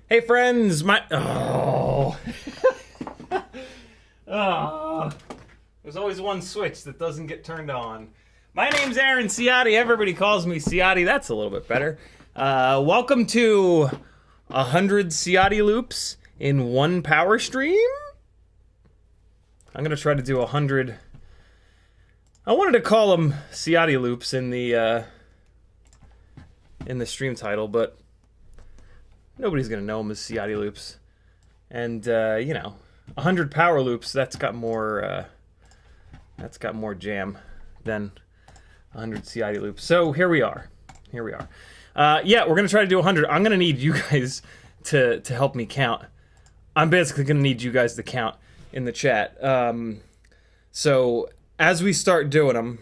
Hey friends, there's always one switch that doesn't get turned on. My name's Aaron Ciotti. Everybody calls me Ciotti. That's a little bit better. Welcome to 100 Ciotti loops in one power stream. I'm gonna try to do 100. I wanted to call them Ciotti loops in the stream title, but nobody's gonna know them as Ciotti loops. And you know, 100 power loops, that's got more jam than 100 Ciotti loops. So here we are. Yeah, we're gonna try to do 100. I'm gonna need you guys to help me count. I'm basically gonna need you guys to count in the chat. So as we start doing them,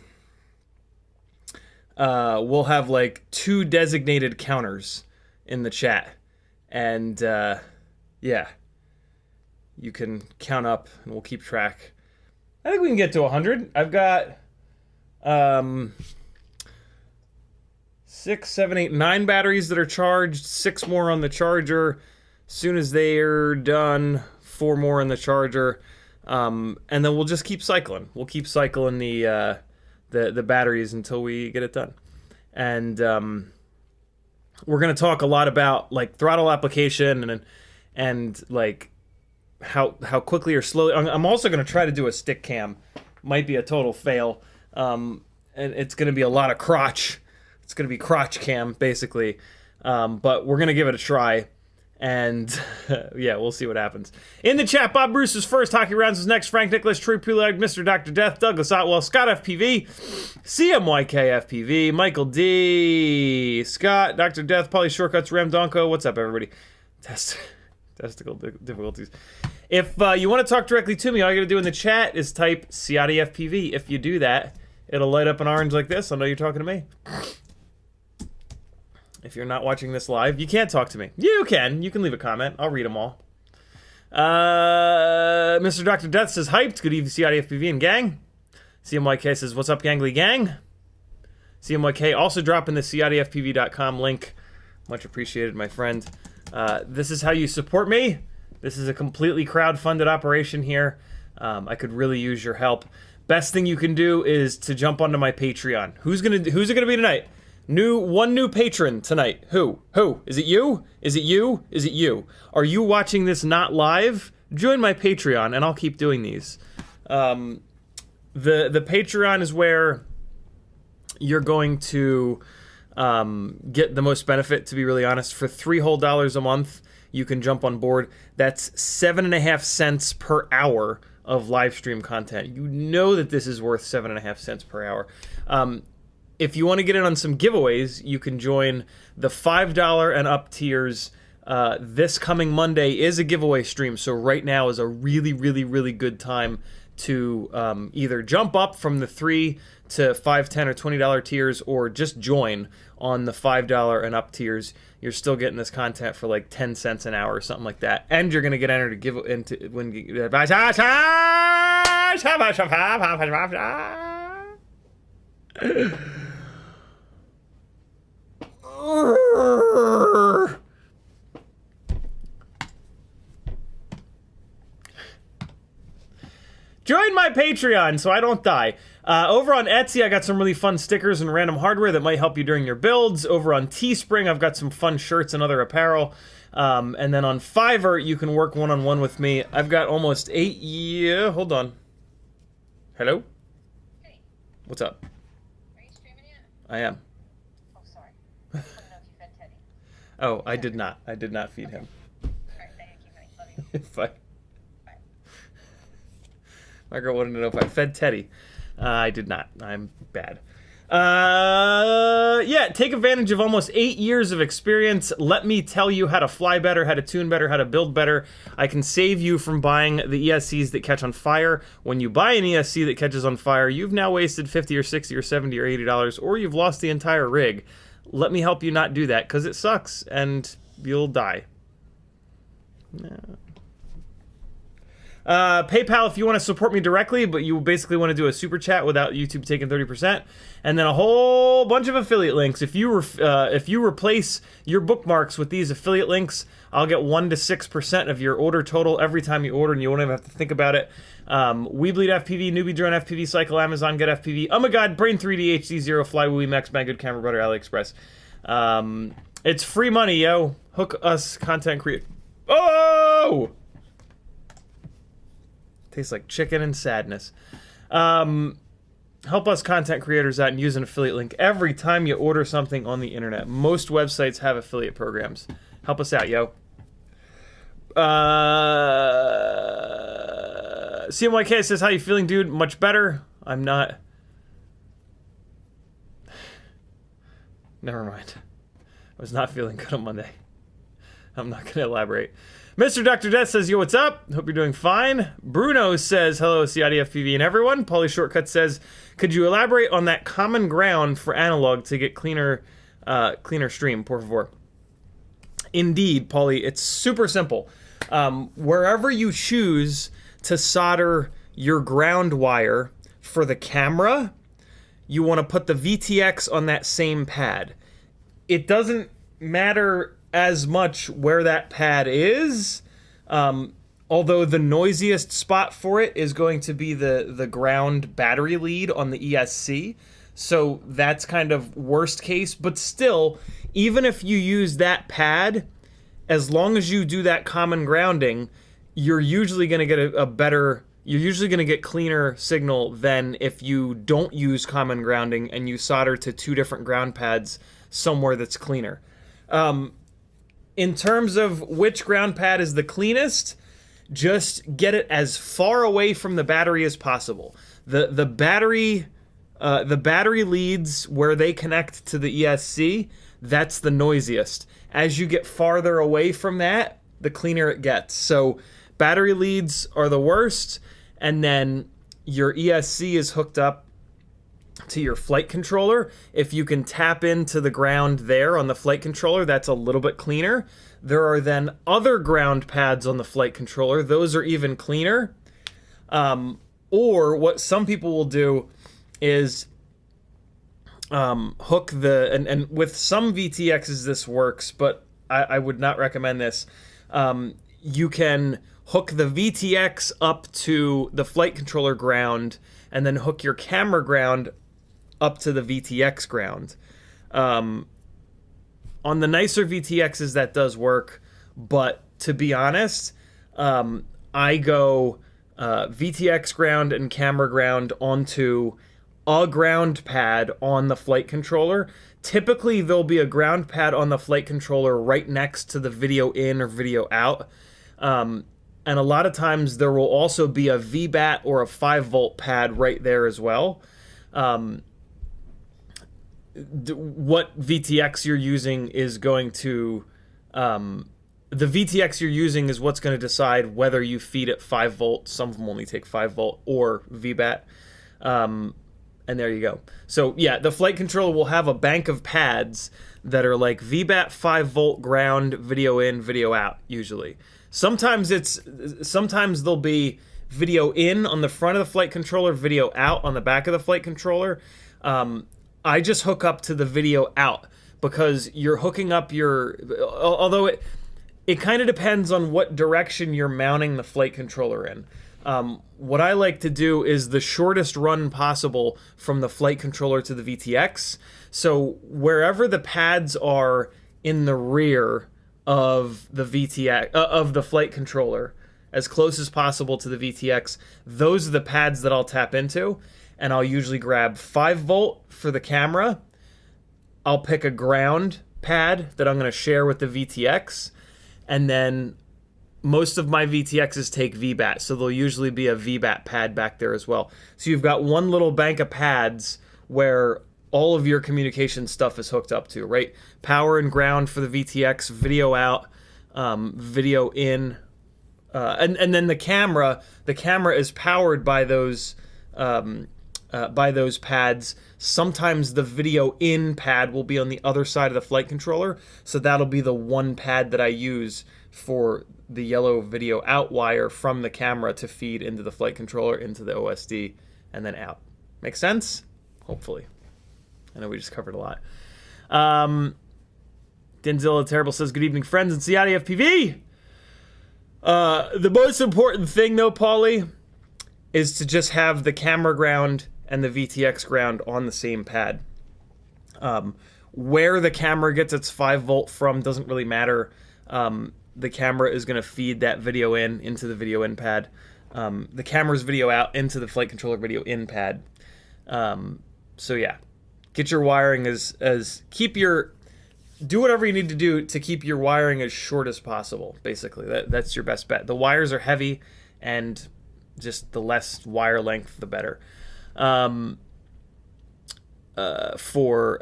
we'll have like 2 designated counters in the chat. And yeah, you can count up and we'll keep track. I think we can get to 100. I've got 6, 7, 8, 9 batteries that are charged, 6 more on the charger. As soon as they're done, 4 more in the charger. And then we'll just keep cycling. We'll keep cycling the the batteries until we get it done. And we're gonna talk a lot about like throttle application and like how quickly or slowly. I'm also gonna try to do a stick cam. Might be a total fail. And it's gonna be a lot of crotch. It's gonna be crotch cam basically. But we're gonna give it a try. And yeah, we'll see what happens. In the chat, Bob Bruce is first. Hockey Rounds is next. Frank Nicholas, True Prelag, Mr. Dr. Death, Douglas Otwell, Scott FPV, CMYK FPV, Michael D, Scott, Dr. Death, Polly Shortcuts, Ram Donko. What's up, everybody? Testicle difficulties. If you want to talk directly to me, all you gotta do in the chat is type CiottiFPV. If you do that, it'll light up an orange like this. I'll know you're talking to me. If you're not watching this live, you can't talk to me. You can. You can leave a comment. I'll read them all. Mr. Dr. Death says, hyped. Good evening, CiottiFPV and gang. CMYK says, what's up, Gangely gang? CMYK also dropping the CiottiFPV.com link. Much appreciated, my friend. This is how you support me. This is a completely crowd-funded operation here. I could really use your help. Best thing you can do is to jump onto my Patreon. Who's it gonna be tonight? One new patron tonight. Who? Is it you? Is it you? Is it you? Are you watching this not live? Join my Patreon and I'll keep doing these. The Patreon is where you're going to get the most benefit, to be really honest. For $3 whole a month, you can jump on board. That's 7.5 cents per hour of live stream content. You know that this is worth 7.5 cents per hour. If you want to get in on some giveaways, you can join the $5 and up tiers. This coming Monday is a giveaway stream, so right now is a really, really, really good time to either jump up from the $3 to $5, $10, or $20 tiers, or just join on the $5 and up tiers. You're still getting this content for like 10 cents an hour or something like that, and you're gonna get entered to give into when. Join my Patreon so I don't die. Over on Etsy, I got some really fun stickers and random hardware that might help you during your builds. Over on Teespring, I've got some fun shirts and other apparel. And then on Fiverr, you can work one-on-one with me. I've got almost 8 years. Hold on. Hello? Hey. What's up? Are you streaming yet? I am. Oh, sorry. I don't know if you fed Teddy. Oh, I did not. I did not feed him. Alright, thank you, honey. Love you. Fine. Bye. My girl wanted to know if I fed Teddy. I did not. I'm bad. Yeah, take advantage of almost 8 years of experience. Let me tell you how to fly better, how to tune better, how to build better. I can save you from buying the ESCs that catch on fire. When you buy an ESC that catches on fire, you've now wasted $50 or $60 or $70 or $80, or you've lost the entire rig. Let me help you not do that, because it sucks, and you'll die. PayPal if you want to support me directly, but you basically want to do a super chat without YouTube taking 30%, and then a whole bunch of affiliate links. If you replace your bookmarks with these affiliate links, I'll get 1 to 6% of your order total every time you order, and you won't even have to think about it. We Bleed FPV, Newbie Drone FPV, Cycle Amazon, Get FPV, Oh My God, Brain 3D, HD0, Fly Wooey, Max, My Good Camera Butter, AliExpress. It's free money, yo. Hook us content create. Oh! Tastes like chicken and sadness. Help us content creators out and use an affiliate link every time you order something on the internet. Most websites have affiliate programs. Help us out, yo. CMYK says, how you feeling, dude? Much better. I'm not. Never mind. I was not feeling good on Monday. I'm not going to elaborate. Mr. Dr. Death says, yo, what's up? Hope you're doing fine. Bruno says, hello, CiottiFPV and everyone. Polly Shortcut says, could you elaborate on that common ground for analog to get cleaner stream, por favor? Indeed, Polly, it's super simple. Wherever you choose to solder your ground wire for the camera, you want to put the VTX on that same pad. It doesn't matter as much where that pad is. although the noisiest spot for it is going to be the ground battery lead on the ESC. So that's kind of worst case, but still, even if you use that pad, as long as you do that common grounding, you're usually going to get you're usually going to get cleaner signal than if you don't use common grounding and you solder to 2 different ground pads somewhere that's cleaner. In terms of which ground pad is the cleanest, just get it as far away from the battery as possible. The battery leads where they connect to the ESC, that's the noisiest. As you get farther away from that, the cleaner it gets. So battery leads are the worst, and then your ESC is hooked up to your flight controller. If you can tap into the ground there on the flight controller, that's a little bit cleaner. There are then other ground pads on the flight controller. Those are even cleaner. Or what some people will do is hook and with some VTXs this works, but I would not recommend this. You can hook the VTX up to the flight controller ground and then hook your camera ground up to the VTX ground. On the nicer VTXs that does work, but to be honest, I go VTX ground and camera ground onto a ground pad on the flight controller. Typically, there'll be a ground pad on the flight controller right next to the video in or video out. And a lot of times there will also be a VBAT or a 5-volt pad right there as well. What VTX you're using is going to... the VTX you're using is what's going to decide whether you feed it 5 volt, some of them only take 5 volt, or VBAT. And there you go. So yeah, the flight controller will have a bank of pads that are like VBAT, 5 volt, ground, video in, video out, usually. Sometimes there'll be video in on the front of the flight controller, video out on the back of the flight controller. I just hook up to the video out because you're hooking up although it kind of depends on what direction you're mounting the flight controller in. What I like to do is the shortest run possible from the flight controller to the VTX. So wherever the pads are in the rear of the VTX, of the flight controller, as close as possible to the VTX, those are the pads that I'll tap into. And I'll usually grab 5 volt for the camera. I'll pick a ground pad that I'm going to share with the VTX. And then most of my VTXs take VBAT, so there'll usually be a VBAT pad back there as well. So you've got one little bank of pads where all of your communication stuff is hooked up to, right? Power and ground for the VTX, video out, video in, and then the camera is powered by those pads. Sometimes the video in pad will be on the other side of the flight controller, so that'll be the one pad that I use for the yellow video out wire from the camera to feed into the flight controller, into the OSD, and then out. Make sense? Hopefully. I know we just covered a lot. Denzilla Terrible says, good evening, friends, and CiottiFPV. The most important thing, though, Paulie, is to just have the camera ground and the VTX ground on the same pad. Where the camera gets its 5 volt from doesn't really matter. The camera is going to feed that video into the video in pad. The camera's video out into the flight controller video in pad. So yeah, get your wiring do whatever you need to do to keep your wiring as short as possible. Basically, that's your best bet. The wires are heavy, and just the less wire length, the better. For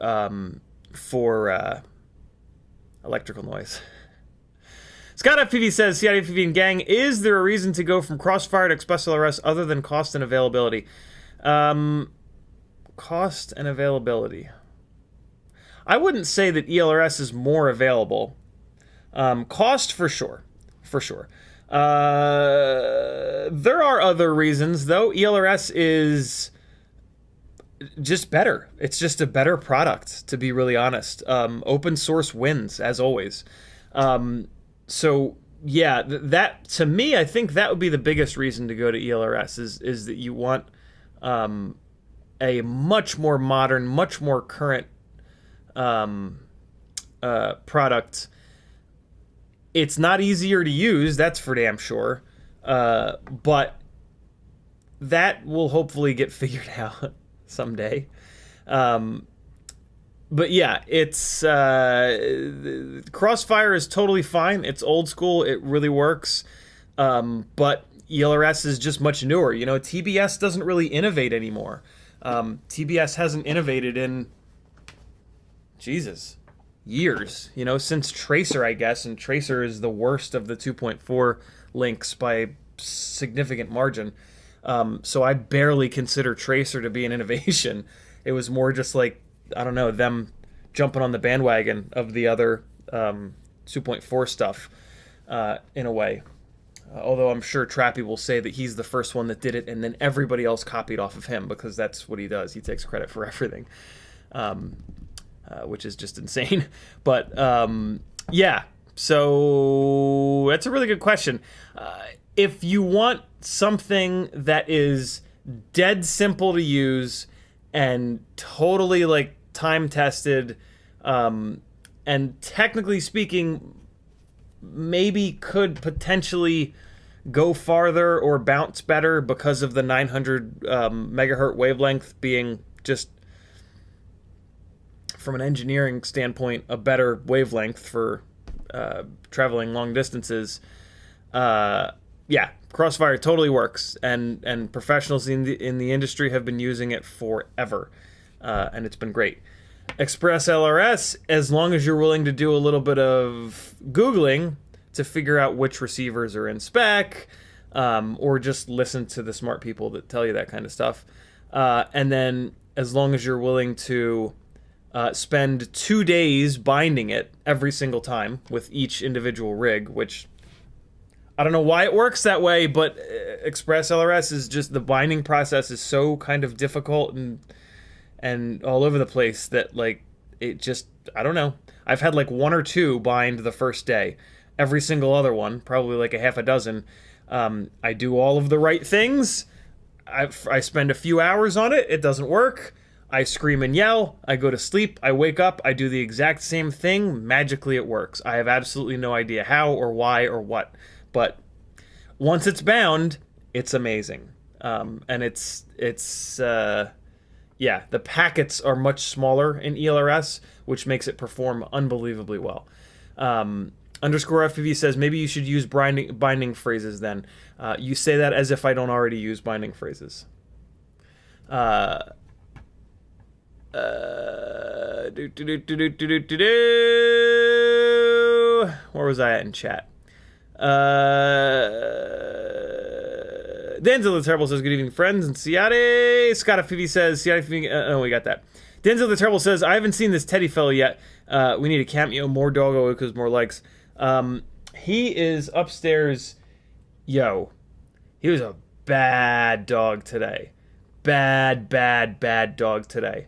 electrical noise. ScottFPV says, CiottiFPV and gang, is there a reason to go from Crose Fire to Express ELRS other than cost and availability? Cost and availability. I wouldn't say that ELRS is more available. Cost, for sure. For sure. There are other reasons, though. ELRS is just better. It's just a better product, to be really honest. Open source wins, as always. So yeah, that to me, I think that would be the biggest reason to go to ELRS is that you want a much more modern, much more current product. It's not easier to use, that's for damn sure, but that will hopefully get figured out someday. But yeah, it's Crose Fire is totally fine. It's old school. It really works. But ELRS is just much newer. You know, TBS doesn't really innovate anymore. TBS hasn't innovated in years. You know, since Tracer, I guess, and Tracer is the worst of the 2.4 links by significant margin. So I barely consider Tracer to be an innovation. It was more just like, I don't know, them jumping on the bandwagon of the other 2.4 stuff in a way. Although I'm sure Trappy will say that he's the first one that did it and then everybody else copied off of him because that's what he does. He takes credit for everything, which is just insane. But yeah, so that's a really good question. If you want something that is dead simple to use and totally like time tested, and technically speaking, maybe could potentially go farther or bounce better because of the 900 megahertz wavelength being just, from an engineering standpoint, a better wavelength for traveling long distances. Yeah, Crose Fire totally works, and professionals in the industry have been using it forever, and it's been great. Express LRS, as long as you're willing to do a little bit of Googling to figure out which receivers are in spec, or just listen to the smart people that tell you that kind of stuff. And then as long as you're willing to spend 2 days binding it every single time with each individual rig, which I don't know why it works that way, but Express LRS is just, the binding process is so kind of difficult and all over the place that, like, it just, I don't know. I've had like 1 or 2 bind the first day. Every single other one, probably like a half a dozen, I do all of the right things. I spend a few hours on it. It doesn't work. I scream and yell. I go to sleep. I wake up. I do the exact same thing. Magically, it works. I have absolutely no idea how or why or what. But once it's bound, it's amazing. And it's yeah, the packets are much smaller in ELRS, which makes it perform unbelievably well. Underscore FPV says, maybe you should use binding phrases then. You say that as if I don't already use binding phrases. Where was I at in chat? Denzel the Terrible says, good evening, friends, and Ciotti. Scott FPV says, CiottiFPV, oh, we got that. Denzel the Terrible says, I haven't seen this Teddy fellow yet. We need a cameo, more doggo because more likes. He is upstairs. Yo, he was a bad dog today. Bad dog today.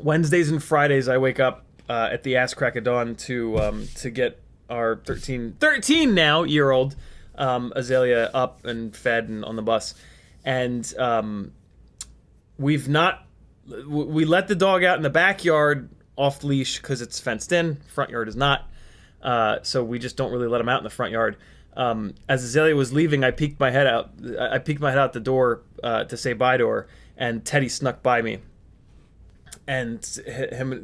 Wednesdays and Fridays, I wake up at the ass crack of dawn to get our 13 now year old Azalea up and fed and on the bus, and we let the dog out in the backyard off leash because it's fenced in. Front yard is not, so we just don't really let him out in the front yard. As Azalea was leaving, I peeked my head out the door to say bye to her, and Teddy snuck by me. And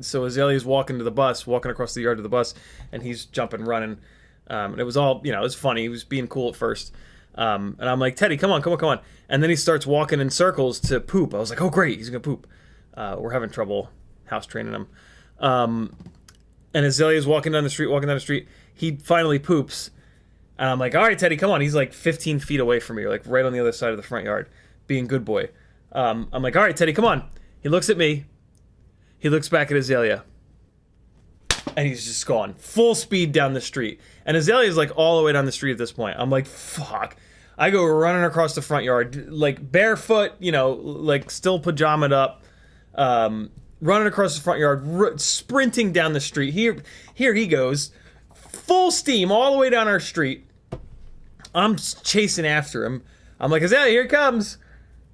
so Azalea's walking across the yard to the bus, and he's jumping, running. And it was all, it was funny. He was being cool at first. And I'm like, Teddy, come on. And then he starts walking in circles to poop. I was like, oh, great, he's going to poop. We're having trouble house training him. And Azalea's walking down the street. He finally poops. And I'm like, all right, Teddy, come on. He's like 15 feet away from me, like right on the other side of the front yard, being good boy. I'm like, all right, Teddy, come on. He looks at me. He looks back at Azalea. And he's just gone full speed down the street. And Azalea's like all the way down the street at this point. I'm like, fuck. I go running across the front yard, like barefoot, like still pajamaed up, running across the front yard, sprinting down the street. Here he goes, full steam all the way down our street. I'm chasing after him. I'm like, Azalea, here it comes.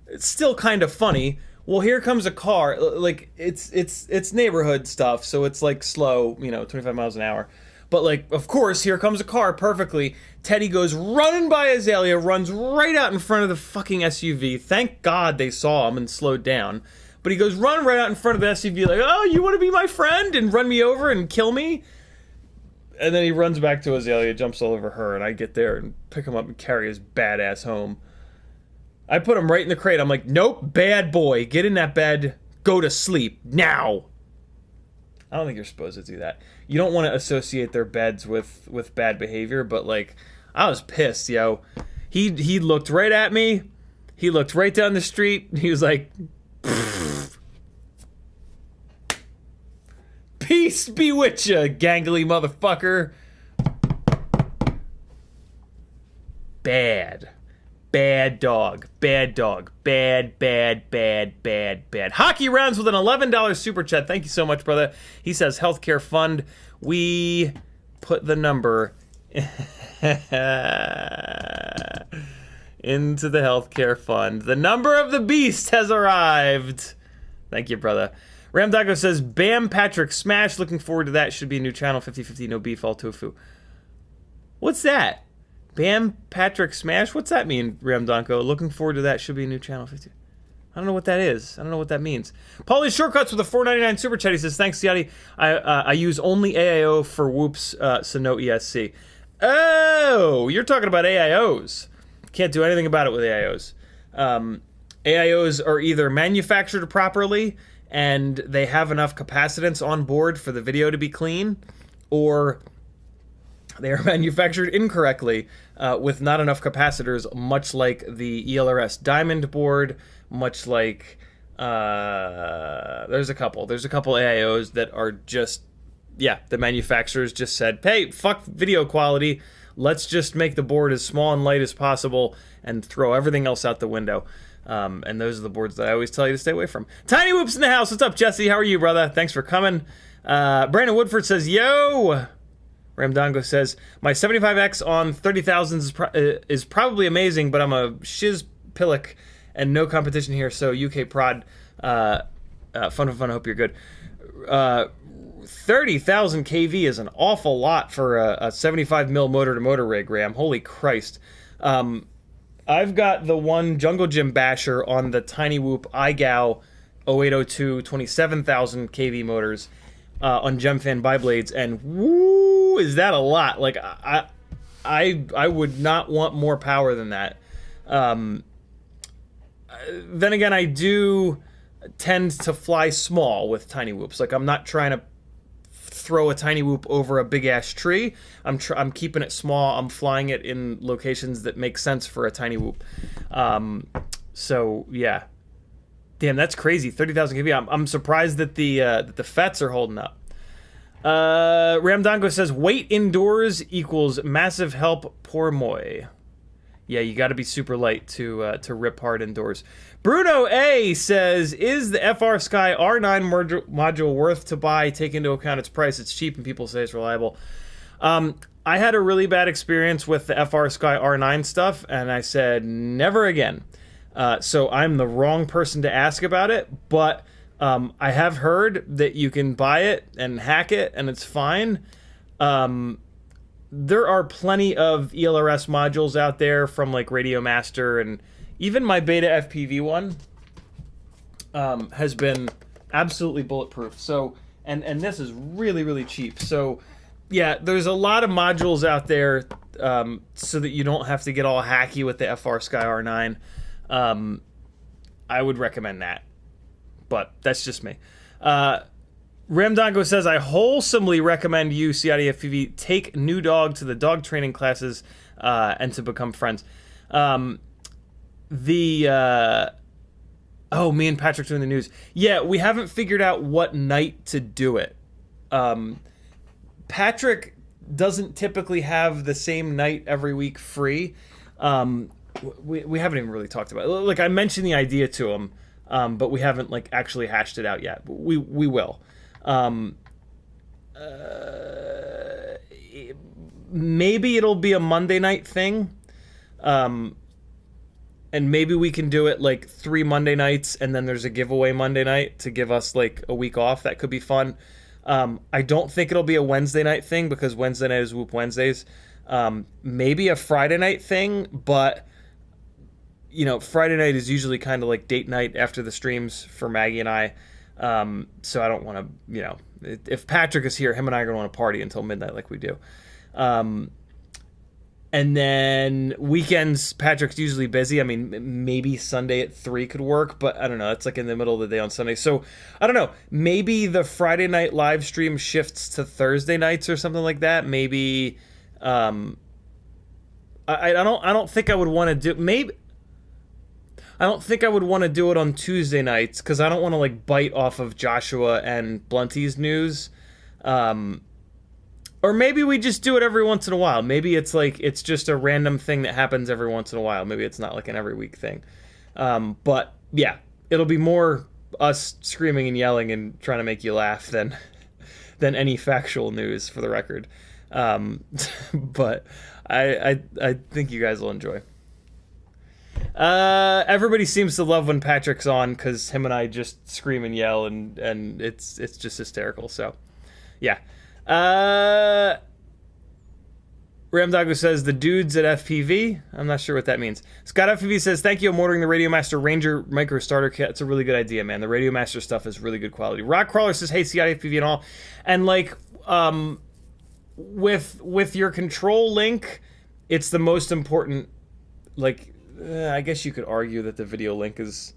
It's still kind of funny. Well, here comes a car. Like, it's neighborhood stuff, so it's like slow, 25 miles an hour. But like, of course, here comes a car perfectly. Teddy goes running by Azalea, runs right out in front of the fucking SUV. Thank God they saw him and slowed down. But he goes running right out in front of the SUV like, oh, you want to be my friend and run me over and kill me? And then he runs back to Azalea, jumps all over her, and I get there and pick him up and carry his badass home. I put him right in the crate. I'm like, nope, bad boy. Get in that bed. Go to sleep. Now. I don't think you're supposed to do that. You don't want to associate their beds with bad behavior, but like, I was pissed, yo. He looked right at me. He looked right down the street. He was like, peace be with ya, gangly motherfucker. Bad. Bad dog. Bad dog. Bad. Hockey Rounds with an $11 super chat. Thank you so much, brother. He says, healthcare fund. We put the number into the healthcare fund. The number of the beast has arrived. Thank you, brother. Ramdago says, Bam Patrick Smash. Looking forward to that. Should be a new channel. 50/50 no beef, all tofu. What's that? Bam Patrick Smash? What's that mean, Ramdonko? Looking forward to that. Should be a new channel. 50. I don't know what that is. I don't know what that means. Paulie Shortcuts with a $4.99 super chat. He says, thanks, Ciotti. I use only AIO for whoops, so no ESC. Oh, you're talking about AIOs. Can't do anything about it with AIOs. AIOs are either manufactured properly and they have enough capacitance on board for the video to be clean, or they are manufactured incorrectly with not enough capacitors, much like the ELRS Diamond board, much like there's a couple AIOs that are just, the manufacturers just said, hey, fuck video quality, let's just make the board as small and light as possible and throw everything else out the window. And those are the boards that I always tell you to stay away from. Tiny Whoops in the house. What's up, Jesse? How are you, brother? Thanks for coming. Brandon Woodford says, yo. Ramdongo says, my 75X on 30,000s is probably amazing, but I'm a shiz pillock and no competition here, so UK prod. Fun. I hope you're good. 30,000 kV is an awful lot for a 75 mil motor-to-motor rig, Ram. Holy Christ. I've got the one Jungle Gym basher on the Tiny Whoop iGao 0802 27,000 kV motors on Gemfan biblades, and woo, is that a lot? Like, I would not want more power than that. Then again, I do tend to fly small with tiny whoops. Like, I'm not trying to throw a tiny whoop over a big ass tree. I'm keeping it small. I'm flying it in locations that make sense for a tiny whoop. So yeah, damn, that's crazy. 30,000 kV. I'm surprised that the FETs are holding up. Ramdongo says weight indoors equals massive help. Poor Moy. Yeah, you got to be super light to rip hard indoors. Bruno A says, is the FR Sky R9 module worth to buy? Take into account its price. It's cheap and people say it's reliable. I had a really bad experience with the FR Sky R9 stuff, and I said, never again. So I'm the wrong person to ask about it, but I have heard that you can buy it and hack it, and it's fine. There are plenty of ELRS modules out there from like Radio Master, and even my Beta FPV one has been absolutely bulletproof. So, and this is really, really cheap. So, yeah, there's a lot of modules out there so that you don't have to get all hacky with the FR Sky R9. I would recommend that, but that's just me. Ramdongo says, I wholesomely recommend you, CiottiFPV, take new dog to the dog training classes and to become friends. Me and Patrick doing the news. Yeah, we haven't figured out what night to do it. Patrick doesn't typically have the same night every week free. We haven't even really talked about it. Like, I mentioned the idea to him, but we haven't like actually hashed it out yet. We will. maybe it'll be a Monday night thing. And maybe we can do it like 3 Monday nights, and then there's a giveaway Monday night to give us like a week off. That could be fun. I don't think it'll be a Wednesday night thing because Wednesday night is Whoop Wednesdays. Maybe a Friday night thing, but you know, Friday night is usually kind of like date night after the streams for Maggie and I. So I don't want to, you know, if Patrick is here, him and I are going to want to party until midnight like we do. And then weekends, Patrick's usually busy. I mean, maybe Sunday at 3 could work, but I don't know. It's like in the middle of the day on Sunday. So I don't know. Maybe the Friday night live stream shifts to Thursday nights or something like that. Maybe I don't think I would want to do maybe I don't think I would want to do it on Tuesday nights because I don't want to like bite off of Joshua and Blunty's news. Or maybe we just do it every once in a while. Maybe it's like it's just a random thing that happens every once in a while. Maybe it's not like an every week thing. But yeah, it'll be more us screaming and yelling and trying to make you laugh than any factual news, for the record. But I think you guys will enjoy. Everybody seems to love when Patrick's on because him and I just scream and yell and it's just hysterical. So yeah. Ramdoggo says the dudes at FPV. I'm not sure what that means. Scott FPV says thank you. I'm ordering the Radiomaster Ranger micro starter kit. It's a really good idea, man. The Radiomaster stuff is really good quality. Rockcrawler says hey, CiottiFPV and all, and like with your control link, it's the most important. Like I guess you could argue that the video link is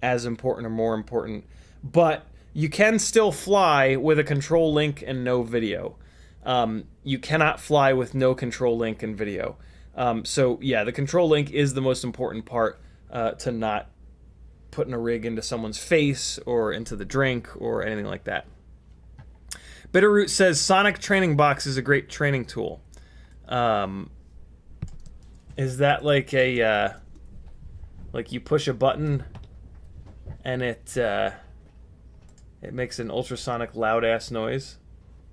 as important or more important, but you can still fly with a control link and no video. You cannot fly with no control link and video. So yeah, the control link is the most important part to not putting a rig into someone's face or into the drink or anything like that. Bitterroot says Sonic Training Box is a great training tool. Is that like a like you push a button and it makes an ultrasonic loud ass noise?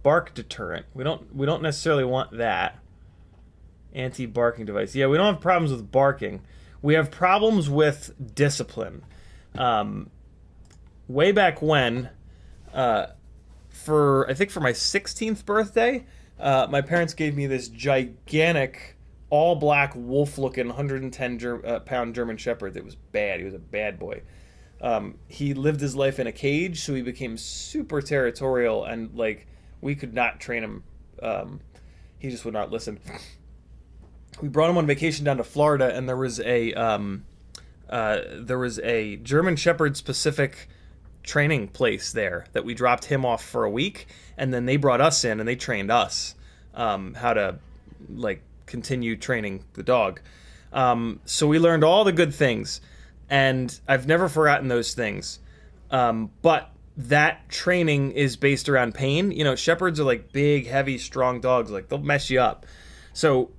Bark deterrent. We don't necessarily want that. Anti-barking device. Yeah, we don't have problems with barking. We have problems with discipline. Way back when, I think for my 16th birthday, my parents gave me this gigantic all-black wolf-looking 110-pound German Shepherd that was bad. He was a bad boy. He lived his life in a cage, so he became super territorial, and like we could not train him. He just would not listen. We brought him on vacation down to Florida, and there was a German Shepherd specific training place there that we dropped him off for a week, and then they brought us in and they trained us how to like continue training the dog. So we learned all the good things. And I've never forgotten those things. But that training is based around pain. You know, shepherds are like big, heavy, strong dogs. Like, they'll mess you up. So,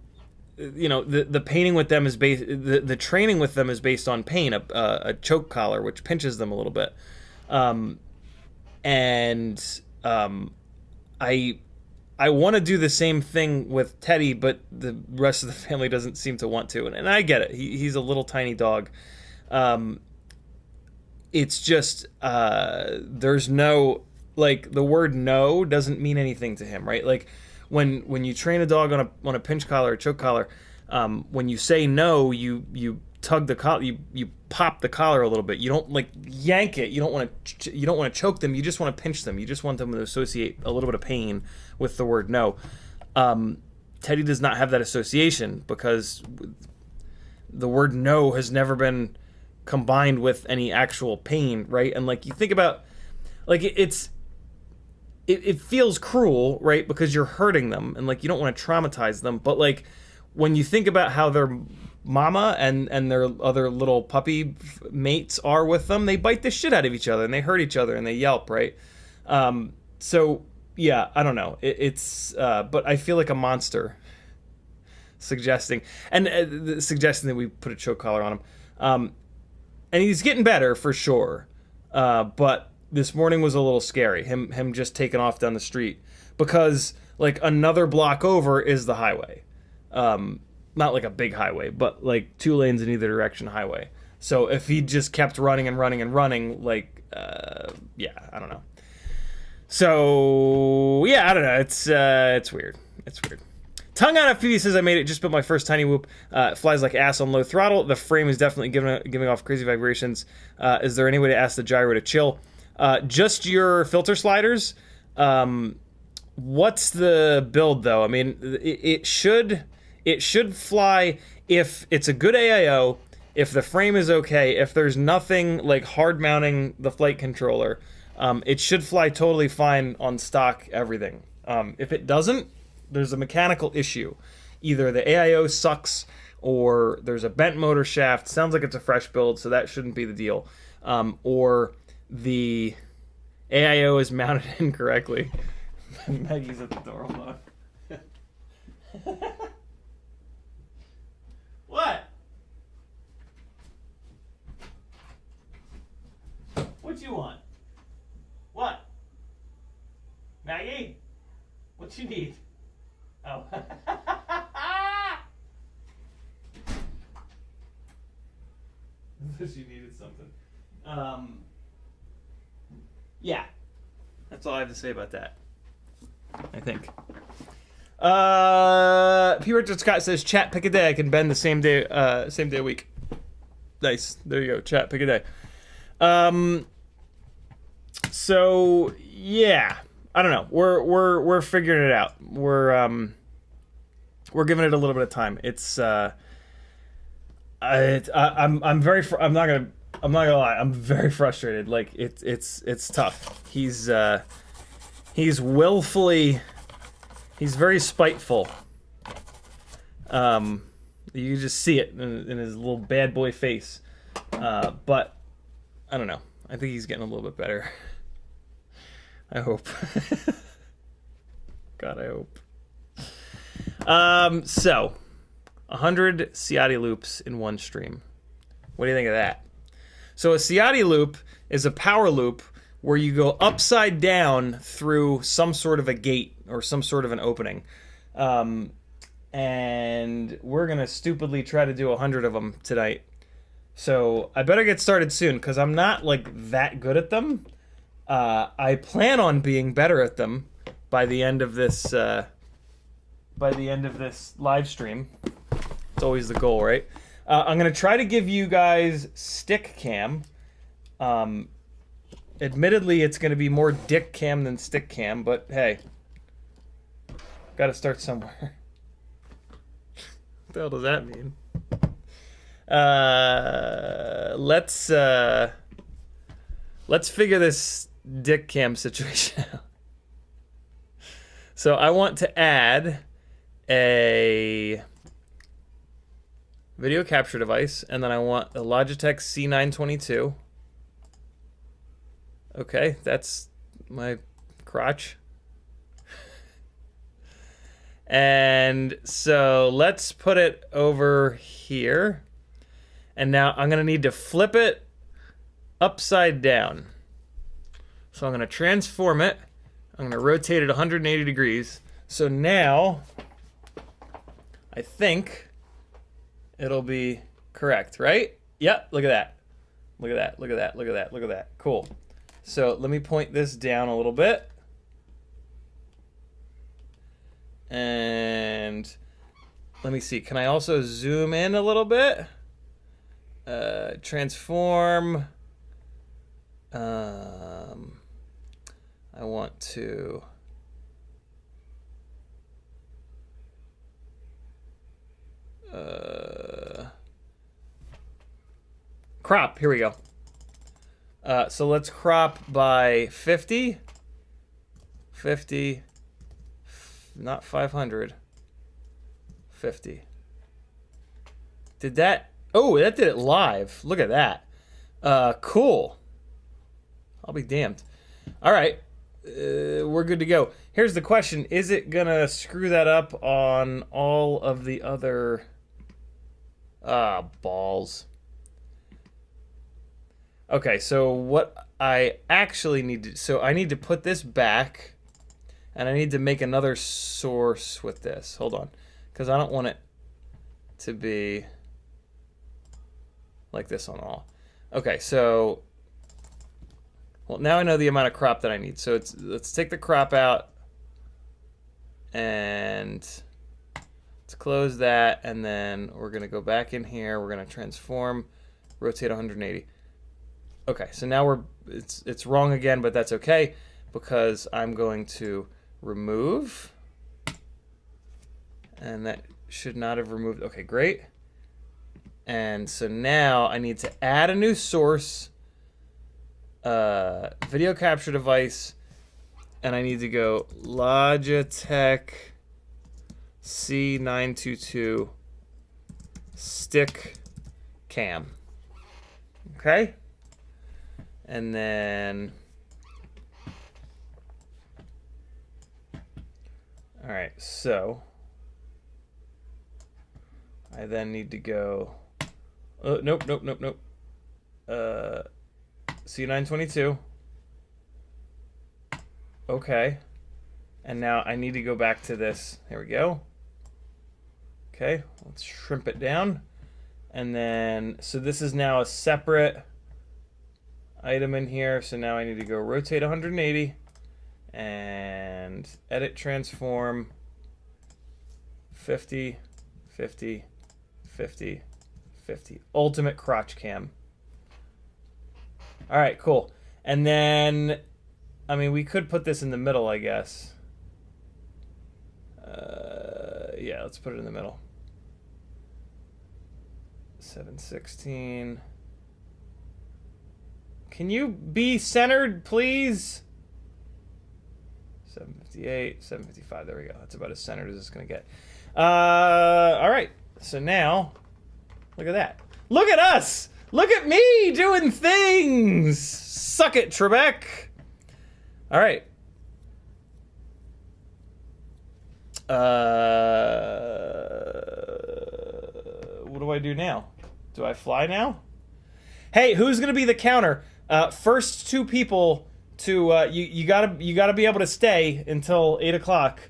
you know, the painting with them is based... The training with them is based on pain, a choke collar, which pinches them a little bit. I want to do the same thing with Teddy, but the rest of the family doesn't seem to want to. And I get it. He's a little tiny dog. It's just there's no, like, the word no doesn't mean anything to him, right? Like when you train a dog on a pinch collar or choke collar, when you say no, you tug the collar, you pop the collar a little bit. You don't like yank it. You don't want to choke them. You just want to pinch them. You just want them to associate a little bit of pain with the word no. Teddy does not have that association because the word no has never been combined with any actual pain, right? And like you think about, like it feels cruel, right? Because you're hurting them and like you don't want to traumatize them. But like when you think about how their mama and their other little puppy mates are with them, they bite the shit out of each other and they hurt each other and they yelp, right? So yeah, I don't know. But I feel like a monster suggesting that we put a choke collar on him. And he's getting better for sure. But this morning was a little scary. Him just taking off down the street because like another block over is the highway. Not like a big highway, but like 2 lanes in either direction highway. So if he just kept running and running and running, like, yeah, I don't know. So yeah, I don't know. It's weird. It's weird. Tongue on FPV says, I made it, just built my first tiny whoop. It flies like ass on low throttle. The frame is definitely giving off crazy vibrations. Is there any way to ask the gyro to chill? Just your filter sliders. What's the build though? I mean, it should fly if it's a good AIO, if the frame is okay, if there's nothing like hard mounting the flight controller, it should fly totally fine on stock everything. If it doesn't, there's a mechanical issue. Either the AIO sucks or there's a bent motor shaft. Sounds like it's a fresh build, so that shouldn't be the deal. Or the AIO is mounted incorrectly. Maggie's at the door. Hold on. What? What you want? What? Maggie? What you need? Oh. She needed something. Yeah. That's all I have to say about that. I think. P. Richard Scott says, chat, pick a day. I can bend the same day a week. Nice. There you go. Chat, pick a day. So yeah, I don't know. We're figuring it out. We're giving it a little bit of time. It's I'm not gonna lie. I'm very frustrated. Like it's tough. He's willfully. He's very spiteful. You can just see it in his little bad boy face. But I don't know. I think he's getting a little bit better. I hope. God, I hope. So 100 Ciotti loops in one stream. What do you think of that? So a Ciotti loop is a power loop where you go upside down through some sort of a gate or some sort of an opening. And we're going to stupidly try to do 100 of them tonight. So I better get started soon because I'm not like that good at them. I plan on being better at them by the end of this live stream. It's always the goal, right? I'm going to try to give you guys stick cam. Admittedly, it's going to be more dick cam than stick cam, but hey, got to start somewhere. What the hell does that mean? Let's figure this dick cam situation out. So I want to add a video capture device, and then I want a Logitech C922. Okay, that's my crotch. And so let's put it over here. And now I'm going to need to flip it upside down. So I'm going to transform it. I'm going to rotate it 180 degrees. So now I think it'll be correct, right? Yep, look at that. Look at that, look at that, look at that, look at that. Cool. So let me point this down a little bit. And let me see, can I also zoom in a little bit? Transform. I want to crop. Here we go. So let's crop by 50, not 500, 50. Did that? Oh, that did it live. Look at that. Cool. I'll be damned. All right. We're good to go. Here's the question. Is it going to screw that up on all of the other... balls. Okay, so what I actually need to... So I need to put this back And I need to make another source with this. Hold on. Because I don't want it to be like this on all. Okay, so... Well, now I know the amount of crop that I need. So let's take the crop out. And let's close that. And then we're going to go back in here. We're going to transform, rotate 180. Okay, so now it's wrong again, but that's okay. Because I'm going to remove. And that should not have removed. Okay, great. And so now I need to add a new source, video capture device, and I need to go Logitech C922 stick cam. Okay? And then... Alright, so... I then need to go... nope. C922. Okay. And now I need to go back to this. Here we go. Okay, let's shrimp it down. And then, so this is now a separate item in here. So now I need to go rotate 180 and edit transform 50, 50, 50, 50. Ultimate crotch cam. All right, cool. And then, I mean, we could put this in the middle, I guess. Yeah, let's put it in the middle. 716. Can you be centered, please? 758, 755. There we go. That's about as centered as it's going to get. All right. So now, look at that. Look at us. Look at me doing things. Suck it, Trebek. All right. What do I do now? Do I fly now? Hey, who's gonna be the counter? First two people to you gotta be able to stay until 8 o'clock.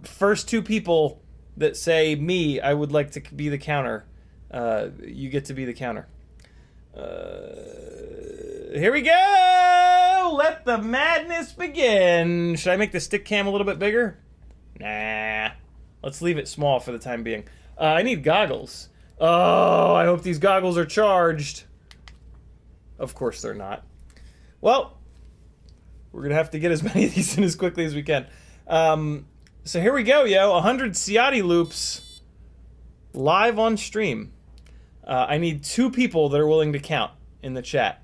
First two people that say me, I would like to be the counter. You get to be the counter. Here we go. Let the madness begin. Should I make the stick cam a little bit bigger? Nah. Let's leave it small for the time being. I need goggles. Oh, I hope these goggles are charged. Of course they're not. Well, we're going to have to get as many of these in as quickly as we can. So here we go, yo. 100 Ciotti loops live on stream. I need 2 people that are willing to count in the chat.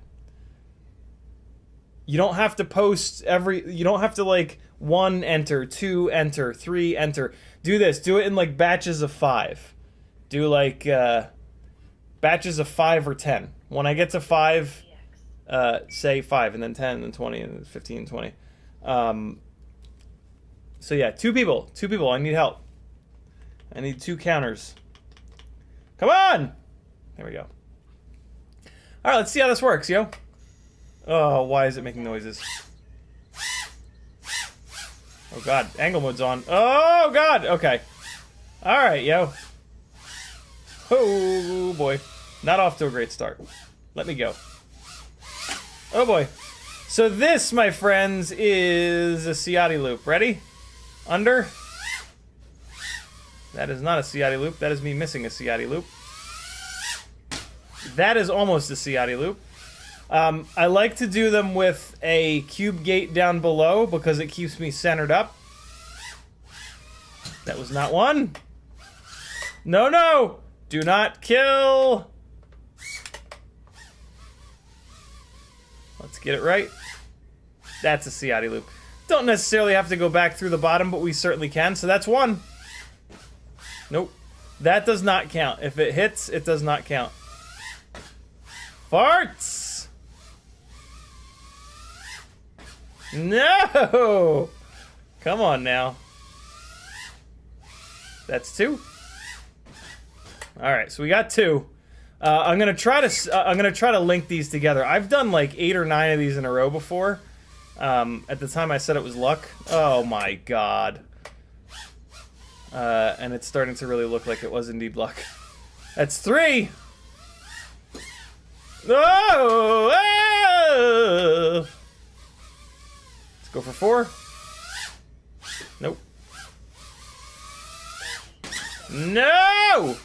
You don't have to post you don't have to like 1 enter, 2 enter, 3 enter. Do this. Do it in like batches of 5. Do like batches of 5 or 10. When I get to 5, say 5, and then 10, and then 20, and then 15, and 20. So yeah, 2 people. 2 people. I need help. I need 2 counters. Come on! There we go. All right, let's see how this works, yo. Oh, why is it making noises? Oh, God. Angle mode's on. Oh, God. Okay. All right, yo. Oh, boy. Not off to a great start. Let me go. Oh, boy. So this, my friends, is a Ciotti loop. Ready? Under. That is not a Ciotti loop. That is me missing a Ciotti loop. That is almost a Ciotti loop. I like to do them with a cube gate down below because it keeps me centered up. That was not one. No, no! Do not kill! Let's get it right. That's a Ciotti loop. Don't necessarily have to go back through the bottom, but we certainly can. So that's 1. Nope. That does not count. If it hits, it does not count. Farts! No! Come on now. That's 2. All right, so we got 2. I'm gonna try to link these together. I've done like 8 or 9 of these in a row before. At the time I said it was luck. Oh my god. And it's starting to really look like it was indeed luck. That's 3! Oh! Oh! Let's go for 4. Nope. No!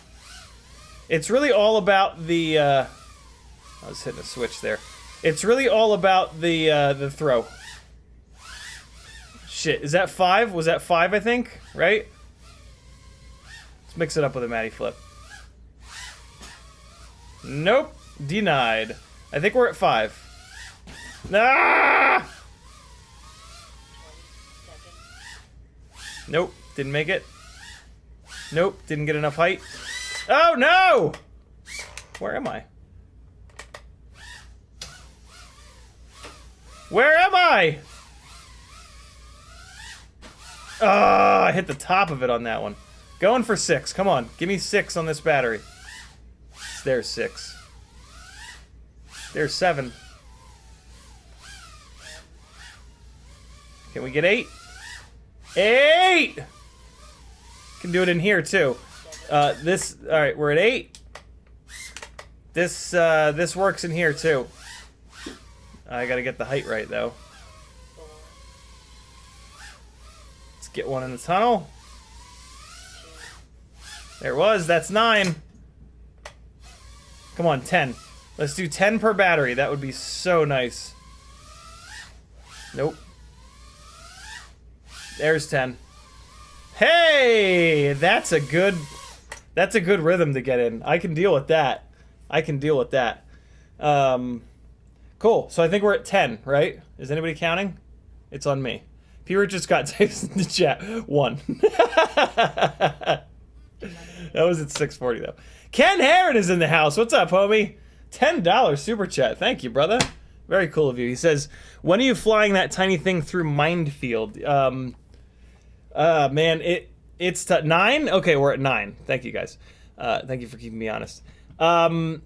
It's really all about the, I was hitting a switch there. It's really all about the throw. Shit, is that 5? Was that 5, I think? Right? Let's mix it up with a Matty flip. Nope. Denied. I think we're at 5. Ah! Nope. Didn't make it. Nope. Didn't get enough height. Oh, no! Where am I? Where am I? Oh, I hit the top of it on that one. Going for 6. Come on. Give me 6 on this battery. There's 6. There's 7. Can we get 8? 8! Can do it in here too. This, all right, we're at 8. This works in here too. I gotta get the height right though. Let's get one in the tunnel. There it was. That's 9. Come on, 10. Let's do 10 per battery. That would be so nice. Nope. There's 10. Hey, that's a good rhythm to get in. I can deal with that. I can deal with that. Cool. So I think we're at 10, right? Is anybody counting? It's on me. P-Rich just got types in the chat. 1. That was at 6:40 though. Ken Heron is in the house. What's up, homie? $10 super chat. Thank you, brother. Very cool of you. He says, when are you flying that tiny thing through Minefield? Man, it's 9? Okay, we're at 9. Thank you, guys. Thank you for keeping me honest. It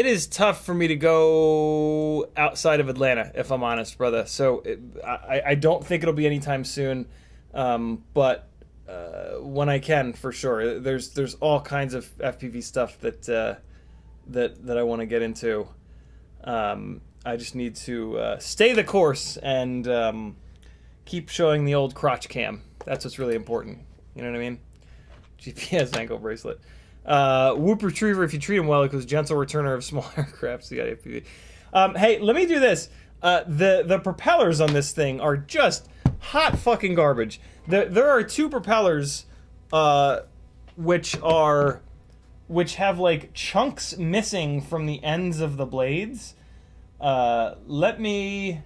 is tough for me to go outside of Atlanta, if I'm honest, brother. So I don't think it'll be anytime soon, but when I can, for sure. There's all kinds of FPV stuff that I want to get into. I just need to stay the course and keep showing the old crotch cam. That's what's really important. You know what I mean? GPS ankle bracelet. Whoop Retriever, if you treat him well, it goes gentle returner of small aircraft, CiottiFPV. Hey, let me do this. The propellers on this thing are just hot fucking garbage. There are 2 propellers which have like chunks missing from the ends of the blades. Let me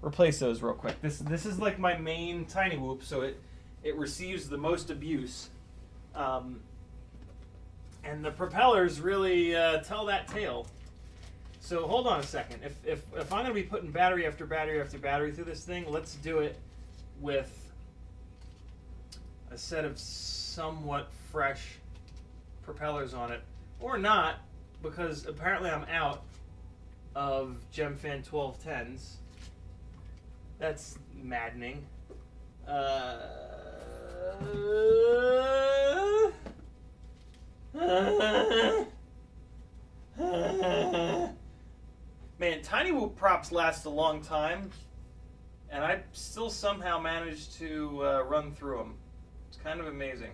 replace those real quick. This is like my main tiny whoop, so it receives the most abuse. And the propellers really tell that tale. So hold on a second. If I'm going to be putting battery after battery after battery through this thing, let's do it with a set of somewhat fresh propellers on it. Or not, because apparently I'm out of GemFan 1210s. That's maddening. Man, tiny whoop props last a long time, and I still somehow managed to run through them. It's kind of amazing.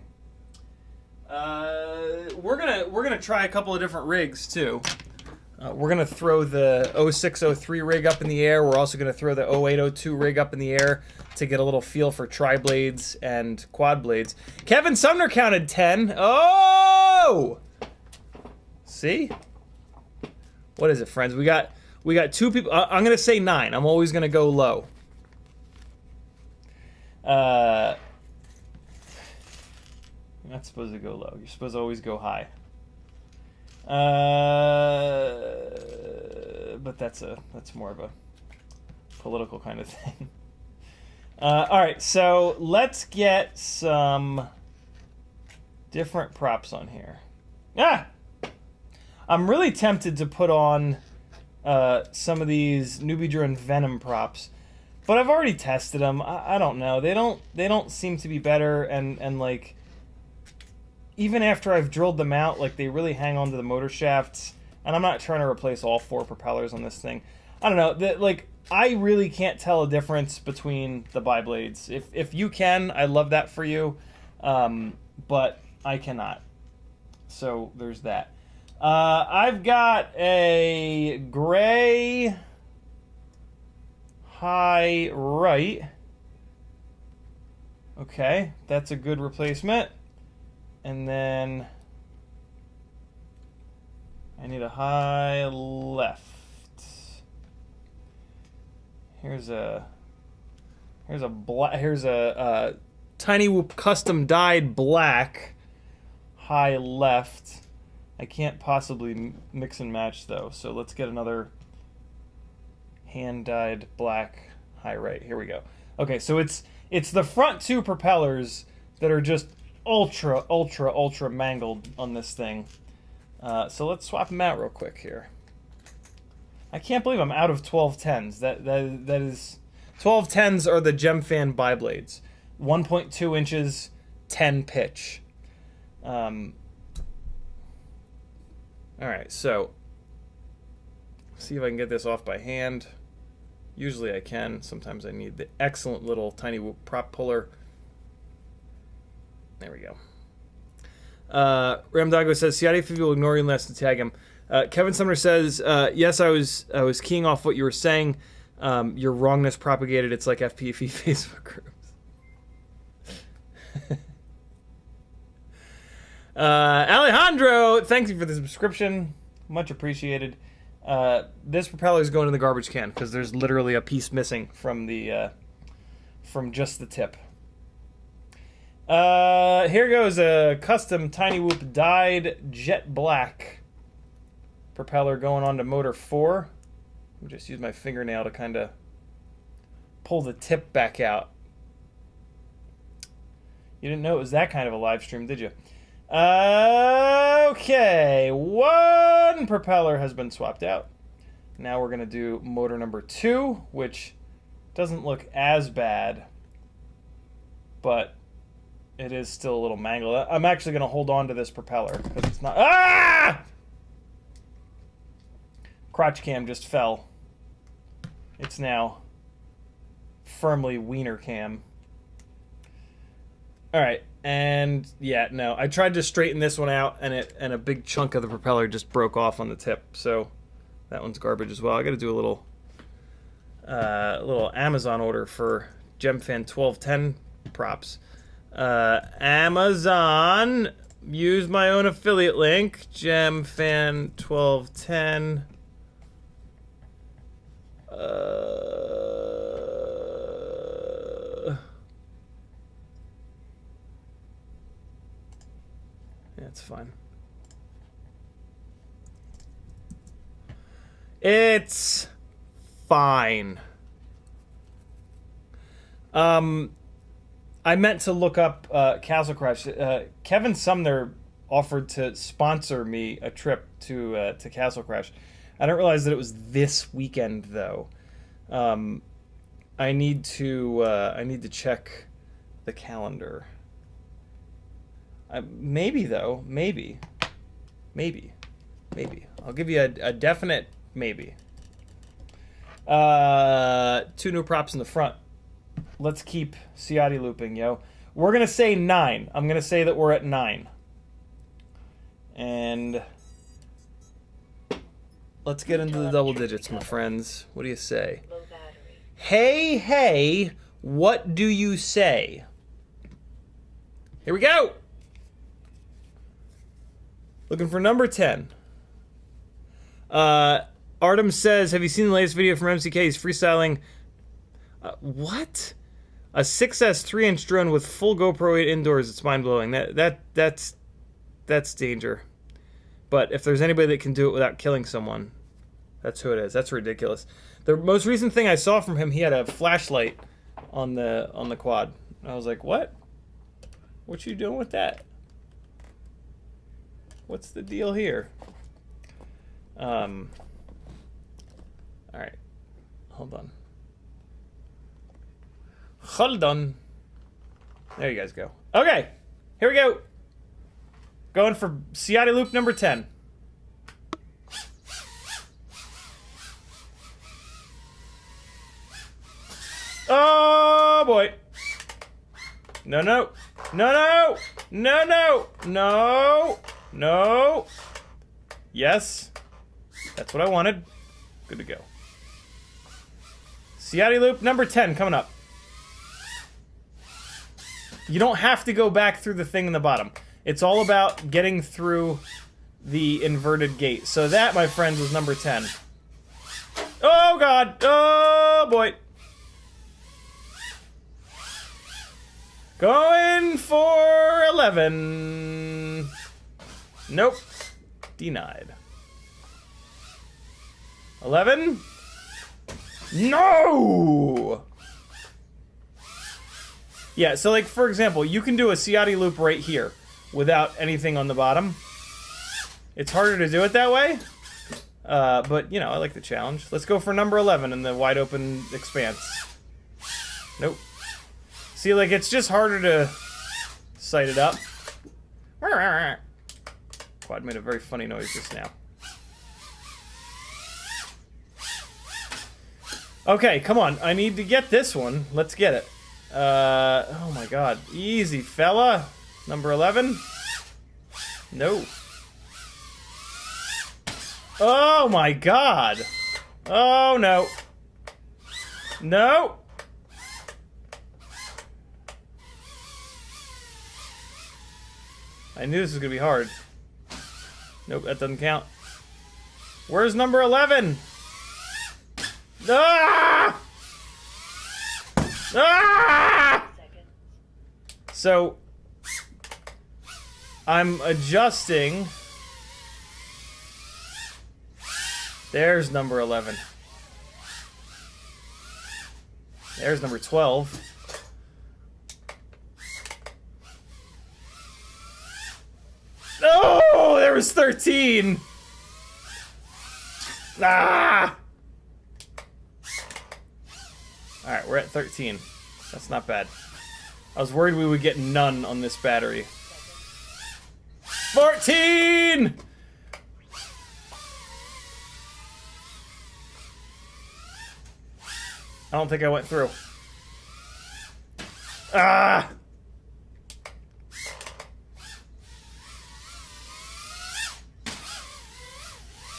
We're gonna try a couple of different rigs too. We're gonna throw the 0603 rig up in the air. We're also gonna throw the 0802 rig up in the air to get a little feel for tri-blades and quad blades. Kevin Sumner counted 10. Oh! See? What is it, friends? We got 2 people. I'm gonna say 9. I'm always gonna go low. You're not supposed to go low. You're supposed to always go high. But that's more of a political kind of thing. All right, so let's get some different props on here. I'm really tempted to put on some of these Newbie Drone Venom props. But I've already tested them. I don't know. They don't seem to be better, and like, even after I've drilled them out, like, they really hang on to the motor shafts. And I'm not trying to replace all 4 propellers on this thing. I don't know. Like, I really can't tell a difference between the bi-blades. If you can, I love that for you. But I cannot. So there's that. I've got a gray high right. Okay, that's a good replacement. And then I need a high left. Here's a Tiny Whoop custom dyed black high left. I can't possibly mix and match though, so let's get another hand dyed black high right. Here we go. Okay, so it's the front 2 propellers that are just ultra mangled on this thing. So let's swap them out real quick here. I can't believe I'm out of 1210s. That is 1210s are the Gemfan bi-blades. 1.2 inches, 10 pitch. Alright, so see if I can get this off by hand. Usually I can. Sometimes I need the excellent little Tiny Whoop prop puller. There we go. Ramdago says, CiottiFPV will ignore you unless to tag him. Kevin Sumner says, yes, I was keying off what you were saying. Your wrongness propagated. It's like FPV Facebook groups. Alejandro, thank you for the subscription. Much appreciated. This propeller is going in the garbage can because there's literally a piece missing from the from just the tip. Here goes a custom Tiny Whoop dyed jet black propeller going on to motor 4. I'll just use my fingernail to kind of pull the tip back out. You didn't know it was that kind of a live stream, did you? Okay, 1 propeller has been swapped out. Now we're going to do motor number 2, which doesn't look as bad, but it is still a little mangled. I'm actually going to hold on to this propeller because it's not... Ah! Crotch cam just fell. It's now firmly wiener cam. All right, and yeah, no, I tried to straighten this one out, and a big chunk of the propeller just broke off on the tip. So that one's garbage as well. I got to do a little Amazon order for Gemfan 1210 props. Amazon, use my own affiliate link, Gemfan 1210. It's fine. It's fine. I meant to look up Castle Crash. Kevin Sumner offered to sponsor me a trip to Castle Crash. I didn't realize that it was this weekend though. I need to check the calendar. Maybe though, maybe. I'll give you a definite maybe. 2 new props in the front. Let's keep Ciotti looping, yo. We're gonna say 9. I'm gonna say that we're at 9. And let's get into the double digits, my friends. What do you say? Hey, what do you say? Here we go. Looking for number 10. Artem says, have you seen the latest video from MCK? He's freestyling. What? A 6S 3-inch drone with full GoPro 8 indoors. It's mind-blowing. That's danger. But if there's anybody that can do it without killing someone, that's who it is. That's ridiculous. The most recent thing I saw from him, he had a flashlight on the quad. I was like, what? What you doing with that? What's the deal here? All right, hold on. Hold on. There you guys go. Okay, here we go. Going for Ciotti loop number 10. Oh boy. No, no. No, no. No, no. No. No. Yes. That's what I wanted. Good to go. Ciotti loop number 10 coming up. You don't have to go back through the thing in the bottom. It's all about getting through the inverted gate. So that, my friends, was number 10. Oh, God. Oh, boy. Going for 11. Nope. Denied. 11. No! Yeah, so like, for example, you can do a Ciotti loop right here without anything on the bottom. It's harder to do it that way, but, you know, I like the challenge. Let's go for number 11 in the wide open expanse. Nope. See, like, it's just harder to sight it up. Quad made a very funny noise just now. Okay, come on. I need to get this one. Let's get it. Oh my god. Easy, fella. Number 11. No. Oh my god. Oh no. No. I knew this was gonna be hard. Nope, that doesn't count. Where's number 11? Ah! Ah! So I'm adjusting. There's number 11. There's number 12. Oh, there was 13. Ah! Alright, we're at 13. That's not bad. I was worried we would get none on this battery. 14! I don't think I went through. Ah!